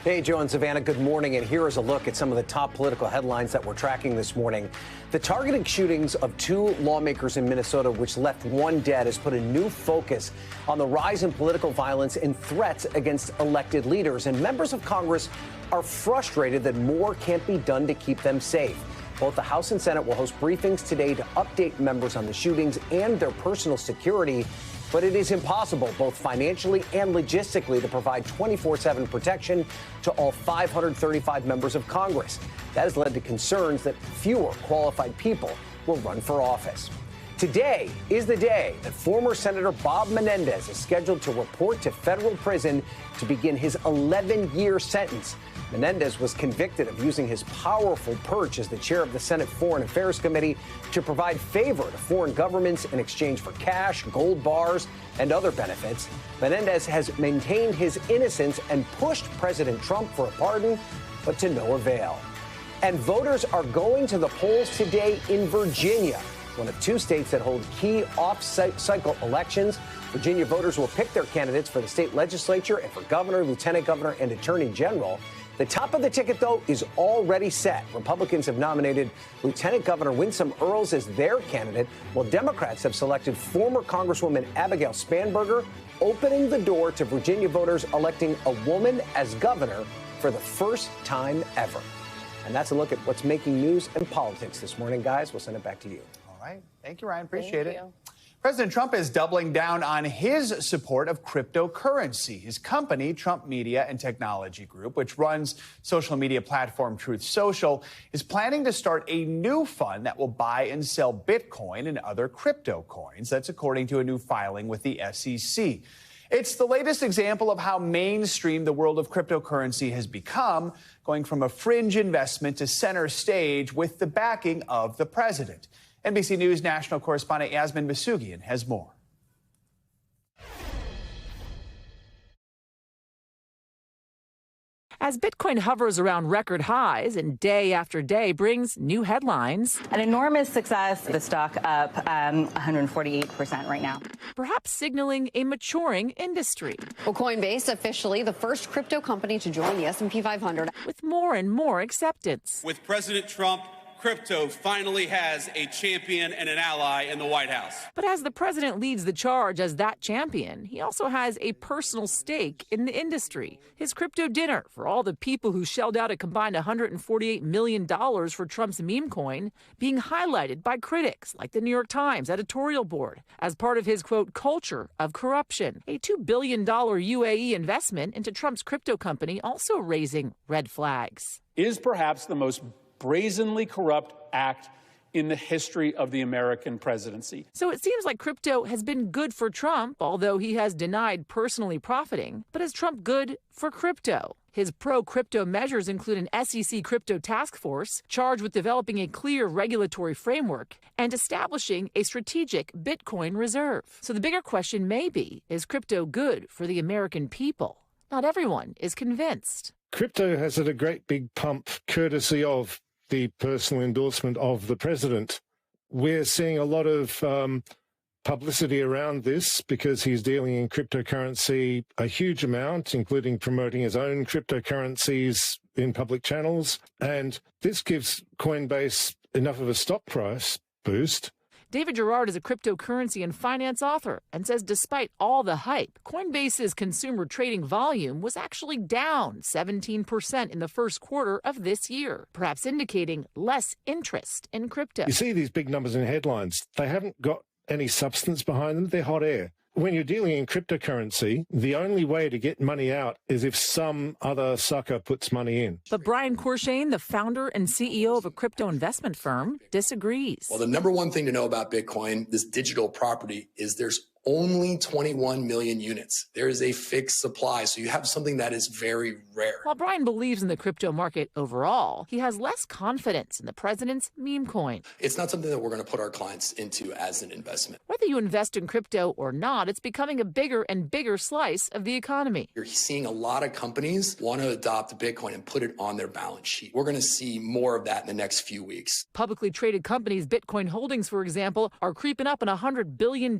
Speaker 19: Hey, Joe and Savannah, good morning. And here is a look at some of the top political headlines that we're tracking this morning.
Speaker 5: The targeted shootings of 2 lawmakers in Minnesota, which left 1 dead, has put a new focus on the rise in political violence and threats against elected leaders. And members of Congress are frustrated that more can't be done to keep them safe. Both the House and Senate will host briefings today to update members on the shootings and their personal security. But it is impossible, both financially and logistically, to provide 24/7 protection to all 535 members of Congress. That has led to concerns that fewer qualified people will run for office. Today is the day that former Senator Bob Menendez is scheduled to report to federal prison to begin his 11-year sentence. Menendez was convicted of using his powerful perch as the chair of the Senate Foreign Affairs Committee to provide favor to foreign governments in exchange for cash, gold bars, and other benefits. Menendez has maintained his innocence and pushed President Trump for a pardon, but to no avail. And voters are going to the polls today in Virginia, one of 2 states that hold key off-cycle elections. Virginia voters will pick their candidates for the state legislature and for governor, lieutenant governor, and attorney general. The top of the ticket, though, is already set. Republicans have nominated Lieutenant Governor Winsome Earls as their candidate, while Democrats have selected former Congresswoman Abigail Spanberger, opening the door to Virginia voters electing a woman as governor for the first time ever. And that's a look at what's making news and politics this morning, guys. We'll send it back to you.
Speaker 3: All right. Thank you, Ryan. Appreciate it. President Trump is doubling down on his support of cryptocurrency. His company, Trump Media and Technology Group, which runs social media platform Truth Social, is planning to start a new fund that will buy and sell Bitcoin and other crypto coins. That's according to a new filing with the SEC. It's the latest example of how mainstream the world of cryptocurrency has become, going from a fringe investment to center stage with the backing of the president. NBC News national correspondent Yasmin Masugian has more.
Speaker 6: As Bitcoin hovers around record highs and day after day brings new headlines.
Speaker 15: An enormous success. The stock up 148% right now.
Speaker 6: Perhaps signaling a maturing industry.
Speaker 19: Well, Coinbase, officially the first crypto company to join the S&P 500.
Speaker 6: With more and more acceptance.
Speaker 20: With President Trump, crypto finally has a champion and an ally in the White House.
Speaker 6: But as the president leads the charge as that champion, he also has a personal stake in the industry. His crypto dinner for all the people who shelled out a combined $148 million for Trump's meme coin being highlighted by critics like the New York Times editorial board as part of his, quote, culture of corruption. A $2 billion UAE investment into Trump's crypto company also raising red flags.
Speaker 21: Is perhaps the most brazenly corrupt act in the history of the American presidency.
Speaker 6: So it seems like crypto has been good for Trump, although he has denied personally profiting. But is Trump good for crypto? His pro-crypto measures include an SEC crypto task force charged with developing a clear regulatory framework and establishing a strategic Bitcoin reserve. So the bigger question may be, is crypto good for the American people? Not everyone is convinced.
Speaker 23: Crypto has had a great big pump courtesy of the personal endorsement of the president. We're seeing a lot of publicity around this because he's dealing in cryptocurrency a huge amount, including promoting his own cryptocurrencies in public channels. And this gives Coinbase enough of a stock price boost.
Speaker 6: David Gerard is a cryptocurrency and finance author and says despite all the hype, Coinbase's consumer trading volume was actually down 17% in the first quarter of this year, perhaps indicating less interest in crypto.
Speaker 23: You see these big numbers in headlines. They haven't got any substance behind them. They're hot air. When you're dealing in cryptocurrency, the only way to get money out is if some other sucker puts money in.
Speaker 6: But Brian Corshane, the founder and CEO of a crypto investment firm, disagrees.
Speaker 28: Well, the number one thing to know about Bitcoin, this digital property, is there's only 21 million units. There is a fixed supply, so you have something that is very rare.
Speaker 6: While Brian believes in the crypto market overall, he has less confidence in the president's meme coin.
Speaker 28: It's not something that we're going to put our clients into as an investment.
Speaker 6: Whether you invest in crypto or not, it's becoming a bigger and bigger slice of the economy.
Speaker 28: You're seeing a lot of companies want to adopt Bitcoin and put it on their balance sheet. We're going to see more of that in the next few weeks.
Speaker 6: Publicly traded companies' Bitcoin holdings, for example, are creeping up on $100 billion.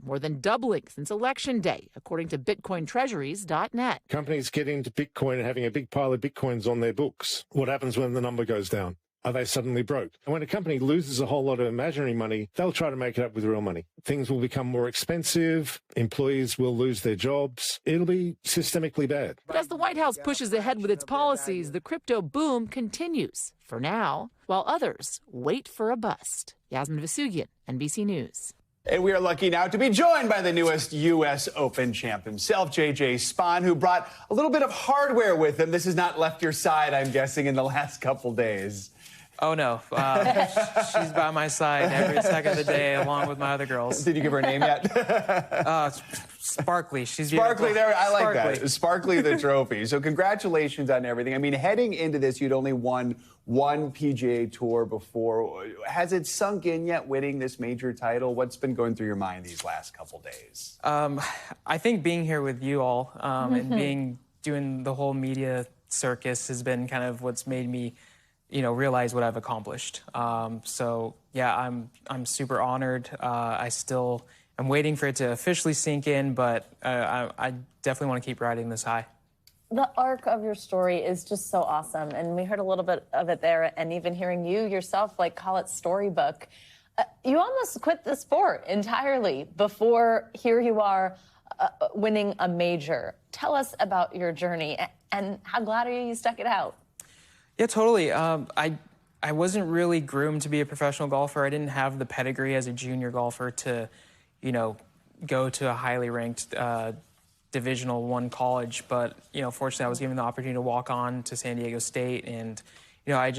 Speaker 6: More than doubling since Election Day, according to BitcoinTreasuries.net.
Speaker 23: Companies get into Bitcoin and having a big pile of Bitcoins on their books. What happens when the number goes down? are they suddenly broke? And when a company loses a whole lot of imaginary money, they'll try to make it up with real money. Things will become more expensive. Employees will lose their jobs. It'll be systemically bad.
Speaker 6: But as the White House pushes ahead with its policies, the crypto boom continues for now, while others wait for a bust. Yasmin Vasugian, NBC News.
Speaker 3: And we are lucky now to be joined by the newest U.S. Open champ himself, J.J. Spahn, who brought a little bit of hardware with him. This has not left your side, I'm guessing, in the last couple days.
Speaker 4: Oh, no. She's by my side every second of the day, along with my other girls.
Speaker 3: Did you give her a name yet?
Speaker 4: Sparkly. She's
Speaker 3: Sparkly,
Speaker 4: beautiful.
Speaker 3: there. I like
Speaker 4: Sparkly.
Speaker 3: that. Sparkly the trophy. So congratulations on everything. I mean, heading into this, you'd only won one PGA Tour before. Has it sunk in yet, winning this major title? What's been going through your mind these last couple days?
Speaker 4: I think being here with you all and doing the whole media circus has been kind of what's made me realize what I've accomplished. So yeah, I'm super honored. I still am waiting for it to officially sink in, but I definitely want to keep riding this high.
Speaker 1: The arc of your story is just so awesome, and we heard a little bit of it there, and even hearing you yourself call it storybook. You almost quit the sport entirely before here you are winning a major. Tell us about your journey, and how glad are you stuck it out?
Speaker 4: Yeah, totally. I wasn't really groomed to be a professional golfer. I didn't have the pedigree as a junior golfer to, go to a highly ranked Divisional I college. But, fortunately, I was given the opportunity to walk on to San Diego State. And, I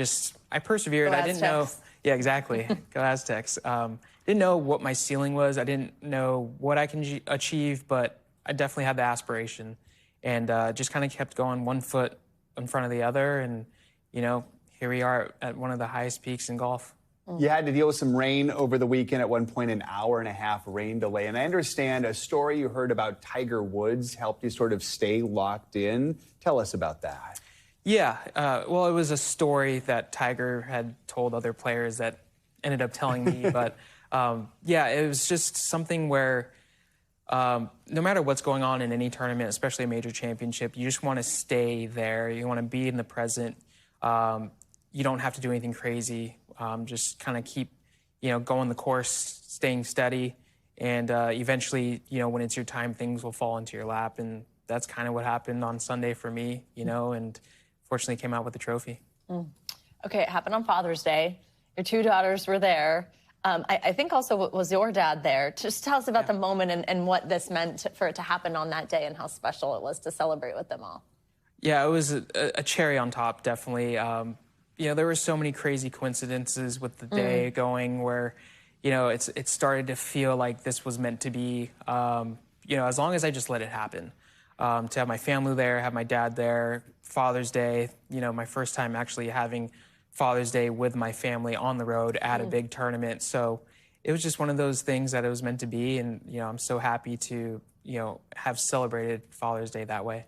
Speaker 4: persevered.
Speaker 1: Go
Speaker 4: I didn't know. Yeah, exactly. Go Aztecs. Didn't know what my ceiling was. I didn't know what I can achieve, but I definitely had the aspiration. And just kind of kept going one foot in front of the other. And, here we are at one of the highest peaks in golf.
Speaker 3: You had to deal with some rain over the weekend, at one point an hour-and-a-half rain delay. And I understand a story you heard about Tiger Woods helped you sort of stay locked in. Tell us about that.
Speaker 4: Yeah, well, it was a story that Tiger had told other players that ended up telling me. But yeah, it was just something where no matter what's going on in any tournament, especially a major championship, you just want to stay there. You want to be in the present. You don't have to do anything crazy. Just kind of keep, going the course, staying steady. And eventually, when it's your time, things will fall into your lap. And that's kind of what happened on Sunday for me, and fortunately came out with the trophy.
Speaker 1: Okay, it happened on Father's Day. Your two daughters were there. I think also was your dad there. Just tell us about the moment and what this meant for it to happen on that day and how special it was to celebrate with them all.
Speaker 4: Yeah, it was a cherry on top, definitely. There were so many crazy coincidences with the day going where, it started to feel like this was meant to be, as long as I just let it happen. To have my family there, have my dad there, Father's Day, my first time actually having Father's Day with my family on the road at a big tournament. So it was just one of those things that it was meant to be. And, I'm so happy to, have celebrated Father's Day that way.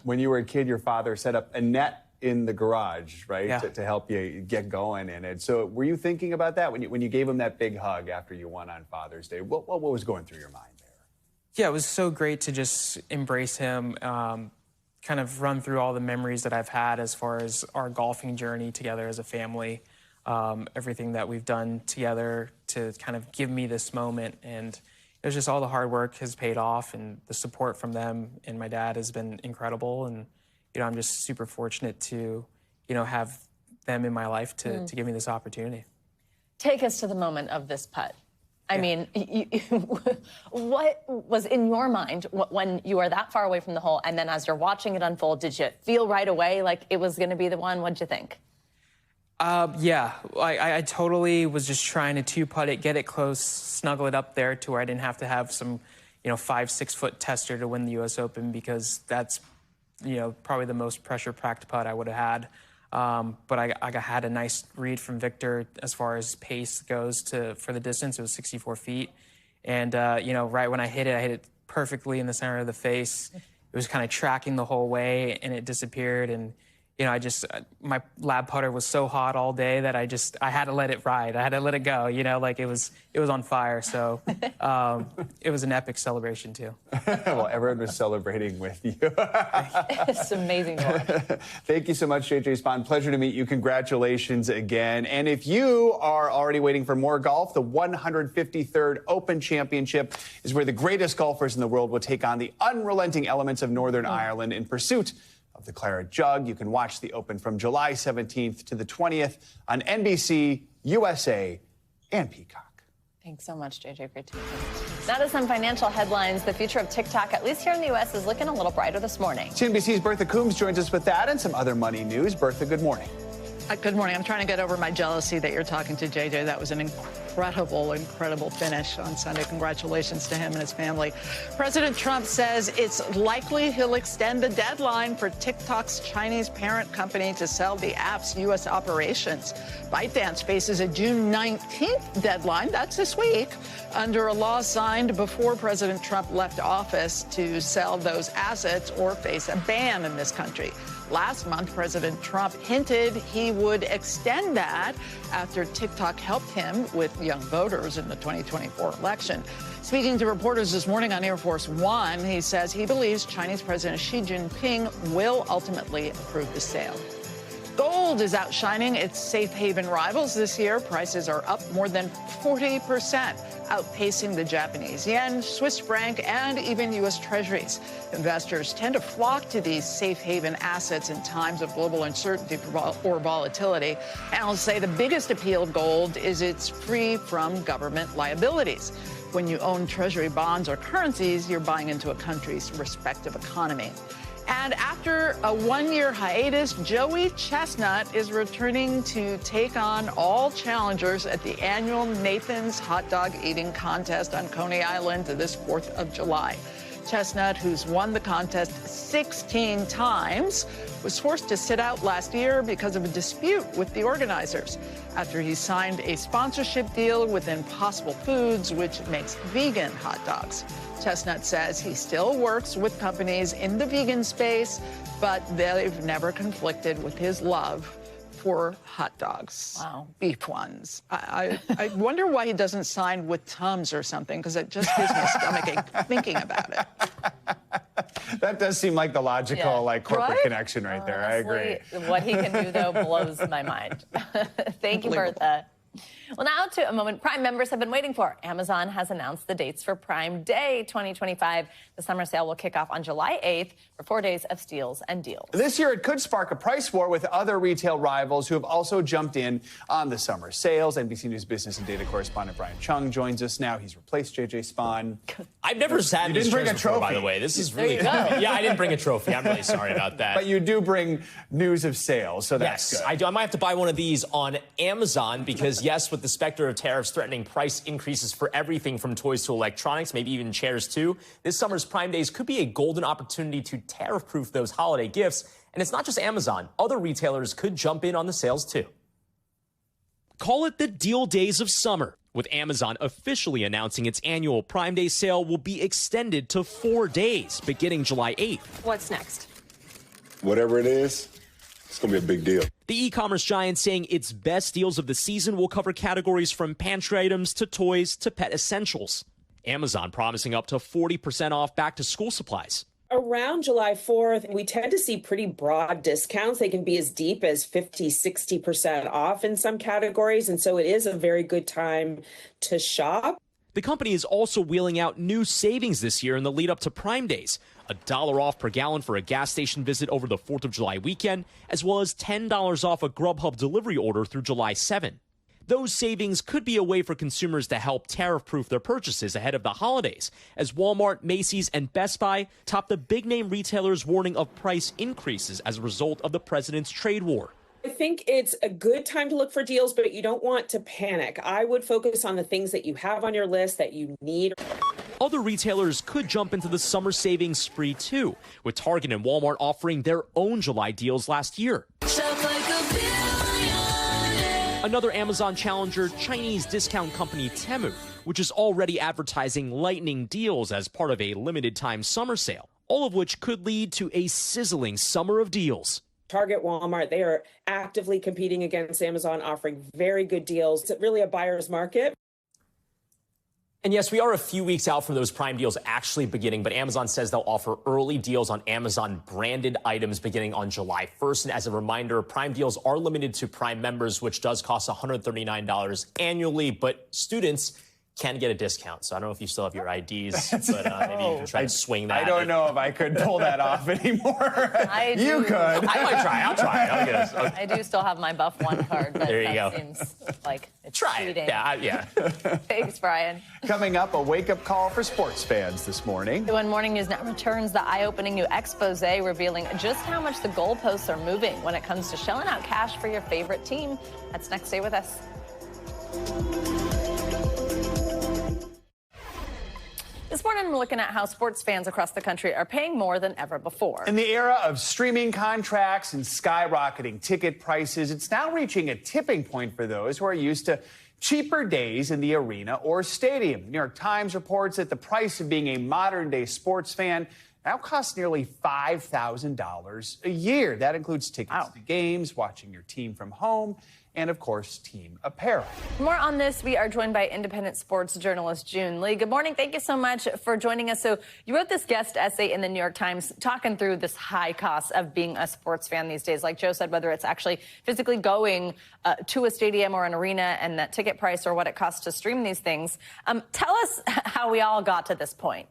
Speaker 3: When you were a kid, your father set up a net in the garage, right,
Speaker 4: Yeah.
Speaker 3: to help you get going in it. So were you thinking about that when you gave him that big hug after you won on Father's Day? What was going through your mind there?
Speaker 4: Yeah, it was so great to just embrace him, kind of run through all the memories that I've had as far as our golfing journey together as a family, everything that we've done together to kind of give me this moment. And it was just all the hard work has paid off, and the support from them and my dad has been incredible. And, I'm just super fortunate to, have them in my life to give me this opportunity.
Speaker 1: Take us to the moment of this putt. I mean, what was in your mind when you are that far away from the hole, and then as you're watching it unfold, did you feel right away like it was going to be the one? What'd you think?
Speaker 4: Yeah, I totally was just trying to two-putt it, get it close, snuggle it up there to where I didn't have to have some, 5-6 foot tester to win the U.S. Open, because that's, probably the most pressure-packed putt I would have had. But I had a nice read from Victor as far as pace goes for the distance. It was 64 feet. And, right when I hit it perfectly in the center of the face. It was kind of tracking the whole way, and it disappeared. And, my lab putter was so hot all day that I had to let it ride. I had to let it go, like it was on fire. So it was an epic celebration too.
Speaker 3: Well, everyone was celebrating with you.
Speaker 1: It's amazing to watch.
Speaker 3: Thank you so much, JJ Spahn. Pleasure to meet you. Congratulations again. And if you are already waiting for more golf, the 153rd Open Championship is where the greatest golfers in the world will take on the unrelenting elements of Northern Ireland in pursuit of the Claret Jug. You can watch the Open from July 17th to the 20th on NBC, USA, and Peacock.
Speaker 1: Thanks so much, JJ. Great to meet you. Now to some financial headlines. The future of TikTok, at least here in the U.S., is looking a little brighter this morning.
Speaker 3: CNBC's Bertha Coombs joins us with that and some other money news. Bertha, good morning.
Speaker 7: Good morning. I'm trying to get over my jealousy that you're talking to JJ. That was an incredible finish on Sunday. Congratulations to him and his family. President Trump says it's likely he'll extend the deadline for TikTok's Chinese parent company to sell the app's U.S. operations. ByteDance faces a June 19th deadline, that's this week, under a law signed before President Trump left office to sell those assets or face a ban in this country. Last month, President Trump hinted he would extend that after TikTok helped him with young voters in the 2024 election. Speaking to reporters this morning on Air Force One, he says he believes Chinese President Xi Jinping will ultimately approve the sale. Gold is outshining its safe haven rivals this year. Prices are up more than 40%, outpacing the Japanese yen, Swiss franc, and even U.S. Treasuries. Investors tend to flock to these safe haven assets in times of global uncertainty or volatility. Analysts say the biggest appeal of gold is it's free from government liabilities. When you own Treasury bonds or currencies, you're buying into a country's respective economy. And after a one-year hiatus, Joey Chestnut is returning to take on all challengers at the annual Nathan's Hot Dog Eating Contest on Coney Island this 4th of July. Chestnut, who's won the contest 16 times, was forced to sit out last year because of a dispute with the organizers after he signed a sponsorship deal with Impossible Foods, which makes vegan hot dogs. Chestnut says he still works with companies in the vegan space, but they've never conflicted with his love for hot dogs.
Speaker 1: Wow.
Speaker 7: Beef ones. I wonder why he doesn't sign with Tums or something, because it just gives me a stomachache thinking about it.
Speaker 3: That does seem like the logical, corporate connection right there. I agree.
Speaker 1: What he can do, though, blows my mind. Thank you, Bertha. Well, now to a moment Prime members have been waiting for. Amazon has announced the dates for Prime Day 2025. The summer sale will kick off on July 8th for 4 days of steals and deals.
Speaker 3: This year, it could spark a price war with other retail rivals who have also jumped in on the summer sales. NBC News business and data correspondent Brian Chung joins us now. He's replaced JJ Spahn.
Speaker 9: I've never sat in
Speaker 3: this
Speaker 9: chair
Speaker 3: bring a
Speaker 9: before,
Speaker 3: trophy.
Speaker 9: by the way. This is really good. Yeah, I didn't bring a trophy. I'm really sorry about that.
Speaker 3: But you do bring news of sales, so that's
Speaker 9: yes,
Speaker 3: good.
Speaker 9: I do. I might have to buy one of these on Amazon because, yes, with the specter of tariffs threatening price increases for everything from toys to electronics, maybe even chairs too, this summer's Prime Days could be a golden opportunity to tariff-proof those holiday gifts. And it's not just Amazon. Other retailers could jump in on the sales too. Call it the deal days of summer, with Amazon officially announcing its annual Prime Day sale will be extended to 4 days, beginning July 8th.
Speaker 19: What's next?
Speaker 10: Whatever it is, it's going to be a big deal.
Speaker 9: The e-commerce giant saying its best deals of the season will cover categories from pantry items to toys to pet essentials. Amazon promising up to 40% off back-to-school supplies.
Speaker 11: Around July 4th, we tend to see pretty broad discounts. They can be as deep as 50-60% off in some categories, and so it is a very good time to shop.
Speaker 9: The company is also wheeling out new savings this year in the lead up to Prime Days. $1 off per gallon for a gas station visit over the 4th of July weekend, as well as $10 off a Grubhub delivery order through July 7. Those savings could be a way for consumers to help tariff-proof their purchases ahead of the holidays, as Walmart, Macy's, and Best Buy top the big-name retailers' warning of price increases as a result of the president's trade war.
Speaker 11: I think it's a good time to look for deals, but you don't want to panic. I would focus on the things that you have on your list that you need.
Speaker 9: Other retailers could jump into the summer savings spree too, with Target and Walmart offering their own July deals last year. Another Amazon challenger, Chinese discount company Temu, which is already advertising lightning deals as part of a limited-time summer sale, all of which could lead to a sizzling summer of deals.
Speaker 11: Target, Walmart, they are actively competing against Amazon, offering very good deals. It's really a buyer's market.
Speaker 9: And yes, we are a few weeks out from those Prime deals actually beginning, but Amazon says they'll offer early deals on Amazon branded items beginning on July 1st. And as a reminder, Prime deals are limited to Prime members, which does cost $139 annually, but students can get a discount. So I don't know if you still have your IDs, but maybe you can try to swing that.
Speaker 3: I don't know if I could pull that off anymore. You could.
Speaker 9: I might try. I'll try it. Okay.
Speaker 1: I do still have my Buff One card, but
Speaker 9: there you
Speaker 1: that
Speaker 9: go.
Speaker 1: seems like it's
Speaker 3: Try
Speaker 1: cheating.
Speaker 3: it. Yeah.
Speaker 1: Thanks, Brian.
Speaker 3: Coming up, a wake-up call for sports fans this morning.
Speaker 1: When Morning News now returns, the eye-opening new expose revealing just how much the goalposts are moving when it comes to shelling out cash for your favorite team. That's next. Stay with us. This morning, we're looking at how sports fans across the country are paying more than ever before.
Speaker 3: In the era of streaming contracts and skyrocketing ticket prices, it's now reaching a tipping point for those who are used to cheaper days in the arena or stadium. The New York Times reports that the price of being a modern-day sports fan now costs nearly $5,000 a year. That includes tickets to games, watching your team from home, and, of course, team apparel.
Speaker 1: More on this, we are joined by independent sports journalist June Lee. Good morning. Thank you so much for joining us. So you wrote this guest essay in the New York Times talking through this high cost of being a sports fan these days. Like Joe said, whether it's actually physically going to a stadium or an arena and that ticket price or what it costs to stream these things. Tell us how we all got to this point.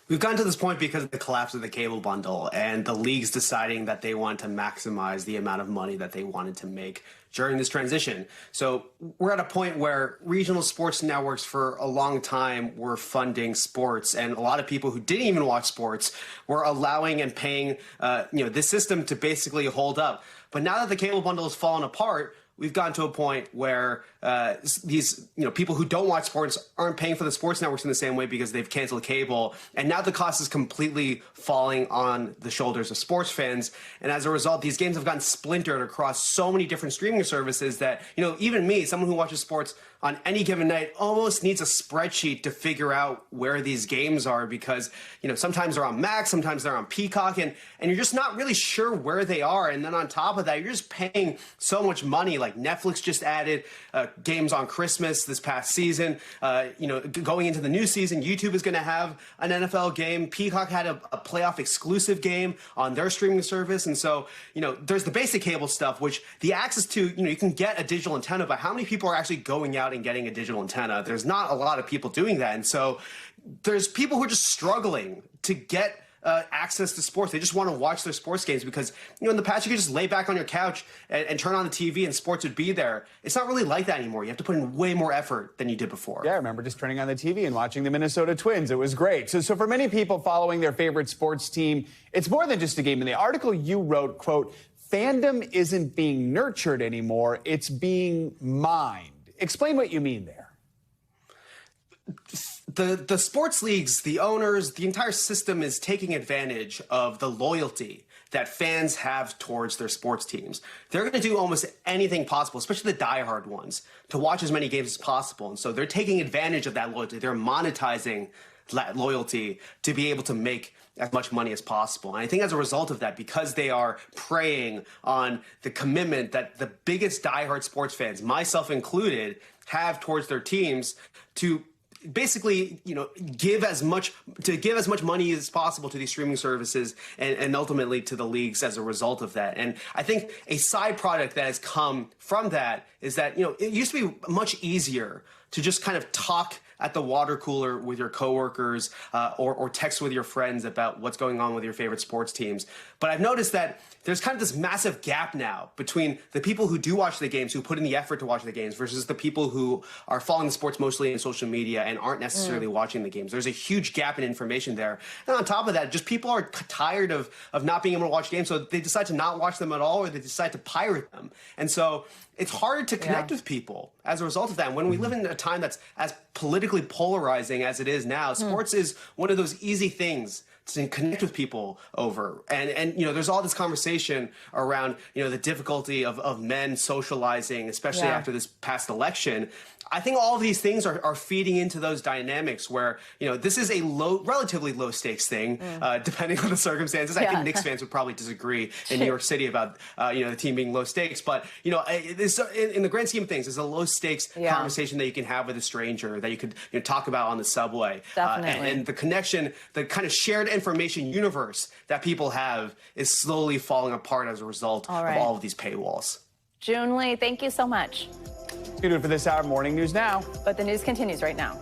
Speaker 8: We've gotten to this point because of the collapse of the cable bundle and the leagues deciding that they want to maximize the amount of money that they wanted to make during this transition. So we're at a point where regional sports networks for a long time were funding sports, and a lot of people who didn't even watch sports were allowing and paying this system to basically hold up. But now that the cable bundle has fallen apart, we've gotten to a point where these people who don't watch sports aren't paying for the sports networks in the same way because they've canceled cable. And now the cost is completely falling on the shoulders of sports fans. And as a result, these games have gotten splintered across so many different streaming services that, even me, someone who watches sports on any given night, almost needs a spreadsheet to figure out where these games are because, sometimes they're on Max, sometimes they're on Peacock, and you're just not really sure where they are. And then on top of that, you're just paying so much money. Like Netflix just added games on Christmas this past season. Going into the new season, YouTube is going to have an NFL game. Peacock had a playoff exclusive game on their streaming service. And so, there's the basic cable stuff, which the access to, you can get a digital antenna, but how many people are actually going out and getting a digital antenna? There's not a lot of people doing that. And so there's people who are just struggling to get access to sports. They just want to watch their sports games because, in the past you could just lay back on your couch and turn on the TV and sports would be there. It's not really like that anymore. You have to put in way more effort than you did before.
Speaker 3: Yeah, I remember just turning on the TV and watching the Minnesota Twins. It was great. So for many people following their favorite sports team, it's more than just a game. In the article you wrote, quote, "Fandom isn't being nurtured anymore, it's being mined." Explain what you mean there.
Speaker 8: The sports leagues, the owners, the entire system is taking advantage of the loyalty that fans have towards their sports teams. They're going to do almost anything possible, especially the diehard ones, to watch as many games as possible. And so they're taking advantage of that loyalty. They're monetizing that loyalty to be able to make as much money as possible. And I think as a result of that, because they are preying on the commitment that the biggest diehard sports fans, myself included, have towards their teams to basically, give as much money as possible to these streaming services and ultimately to the leagues as a result of that. And I think a side product that has come from that is that, it used to be much easier to just kind of talk at the water cooler with your coworkers or text with your friends about what's going on with your favorite sports teams. But I've noticed that there's kind of this massive gap now between the people who do watch the games, who put in the effort to watch the games, versus the people who are following the sports mostly in social media and aren't necessarily watching the games. There's a huge gap in information there. And on top of that, just people are tired of not being able to watch games, so they decide to not watch them at all, or they decide to pirate them. And so it's hard to connect with people as a result of that. And when we live in a time that's as politically polarizing as it is now, sports is one of those easy things to connect with people over. And there's all this conversation around, the difficulty of men socializing, especially after this past election. I think all of these things are feeding into those dynamics where, this is a relatively low stakes thing, depending on the circumstances. I think Knicks fans would probably disagree in New York City about, the team being low stakes. But, this, in the grand scheme of things, it's a low stakes conversation that you can have with a stranger, that you could talk about on the subway.
Speaker 1: Definitely.
Speaker 8: And the connection, the kind of shared information universe that people have is slowly falling apart as a result of all of these paywalls.
Speaker 1: June Lee, thank you so much.
Speaker 3: You do it for this hour, Morning News Now.
Speaker 1: But the news continues right now.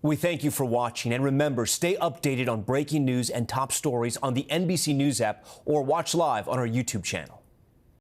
Speaker 12: We thank you for watching. And remember, stay updated on breaking news and top stories on the NBC News app or watch live on our YouTube channel.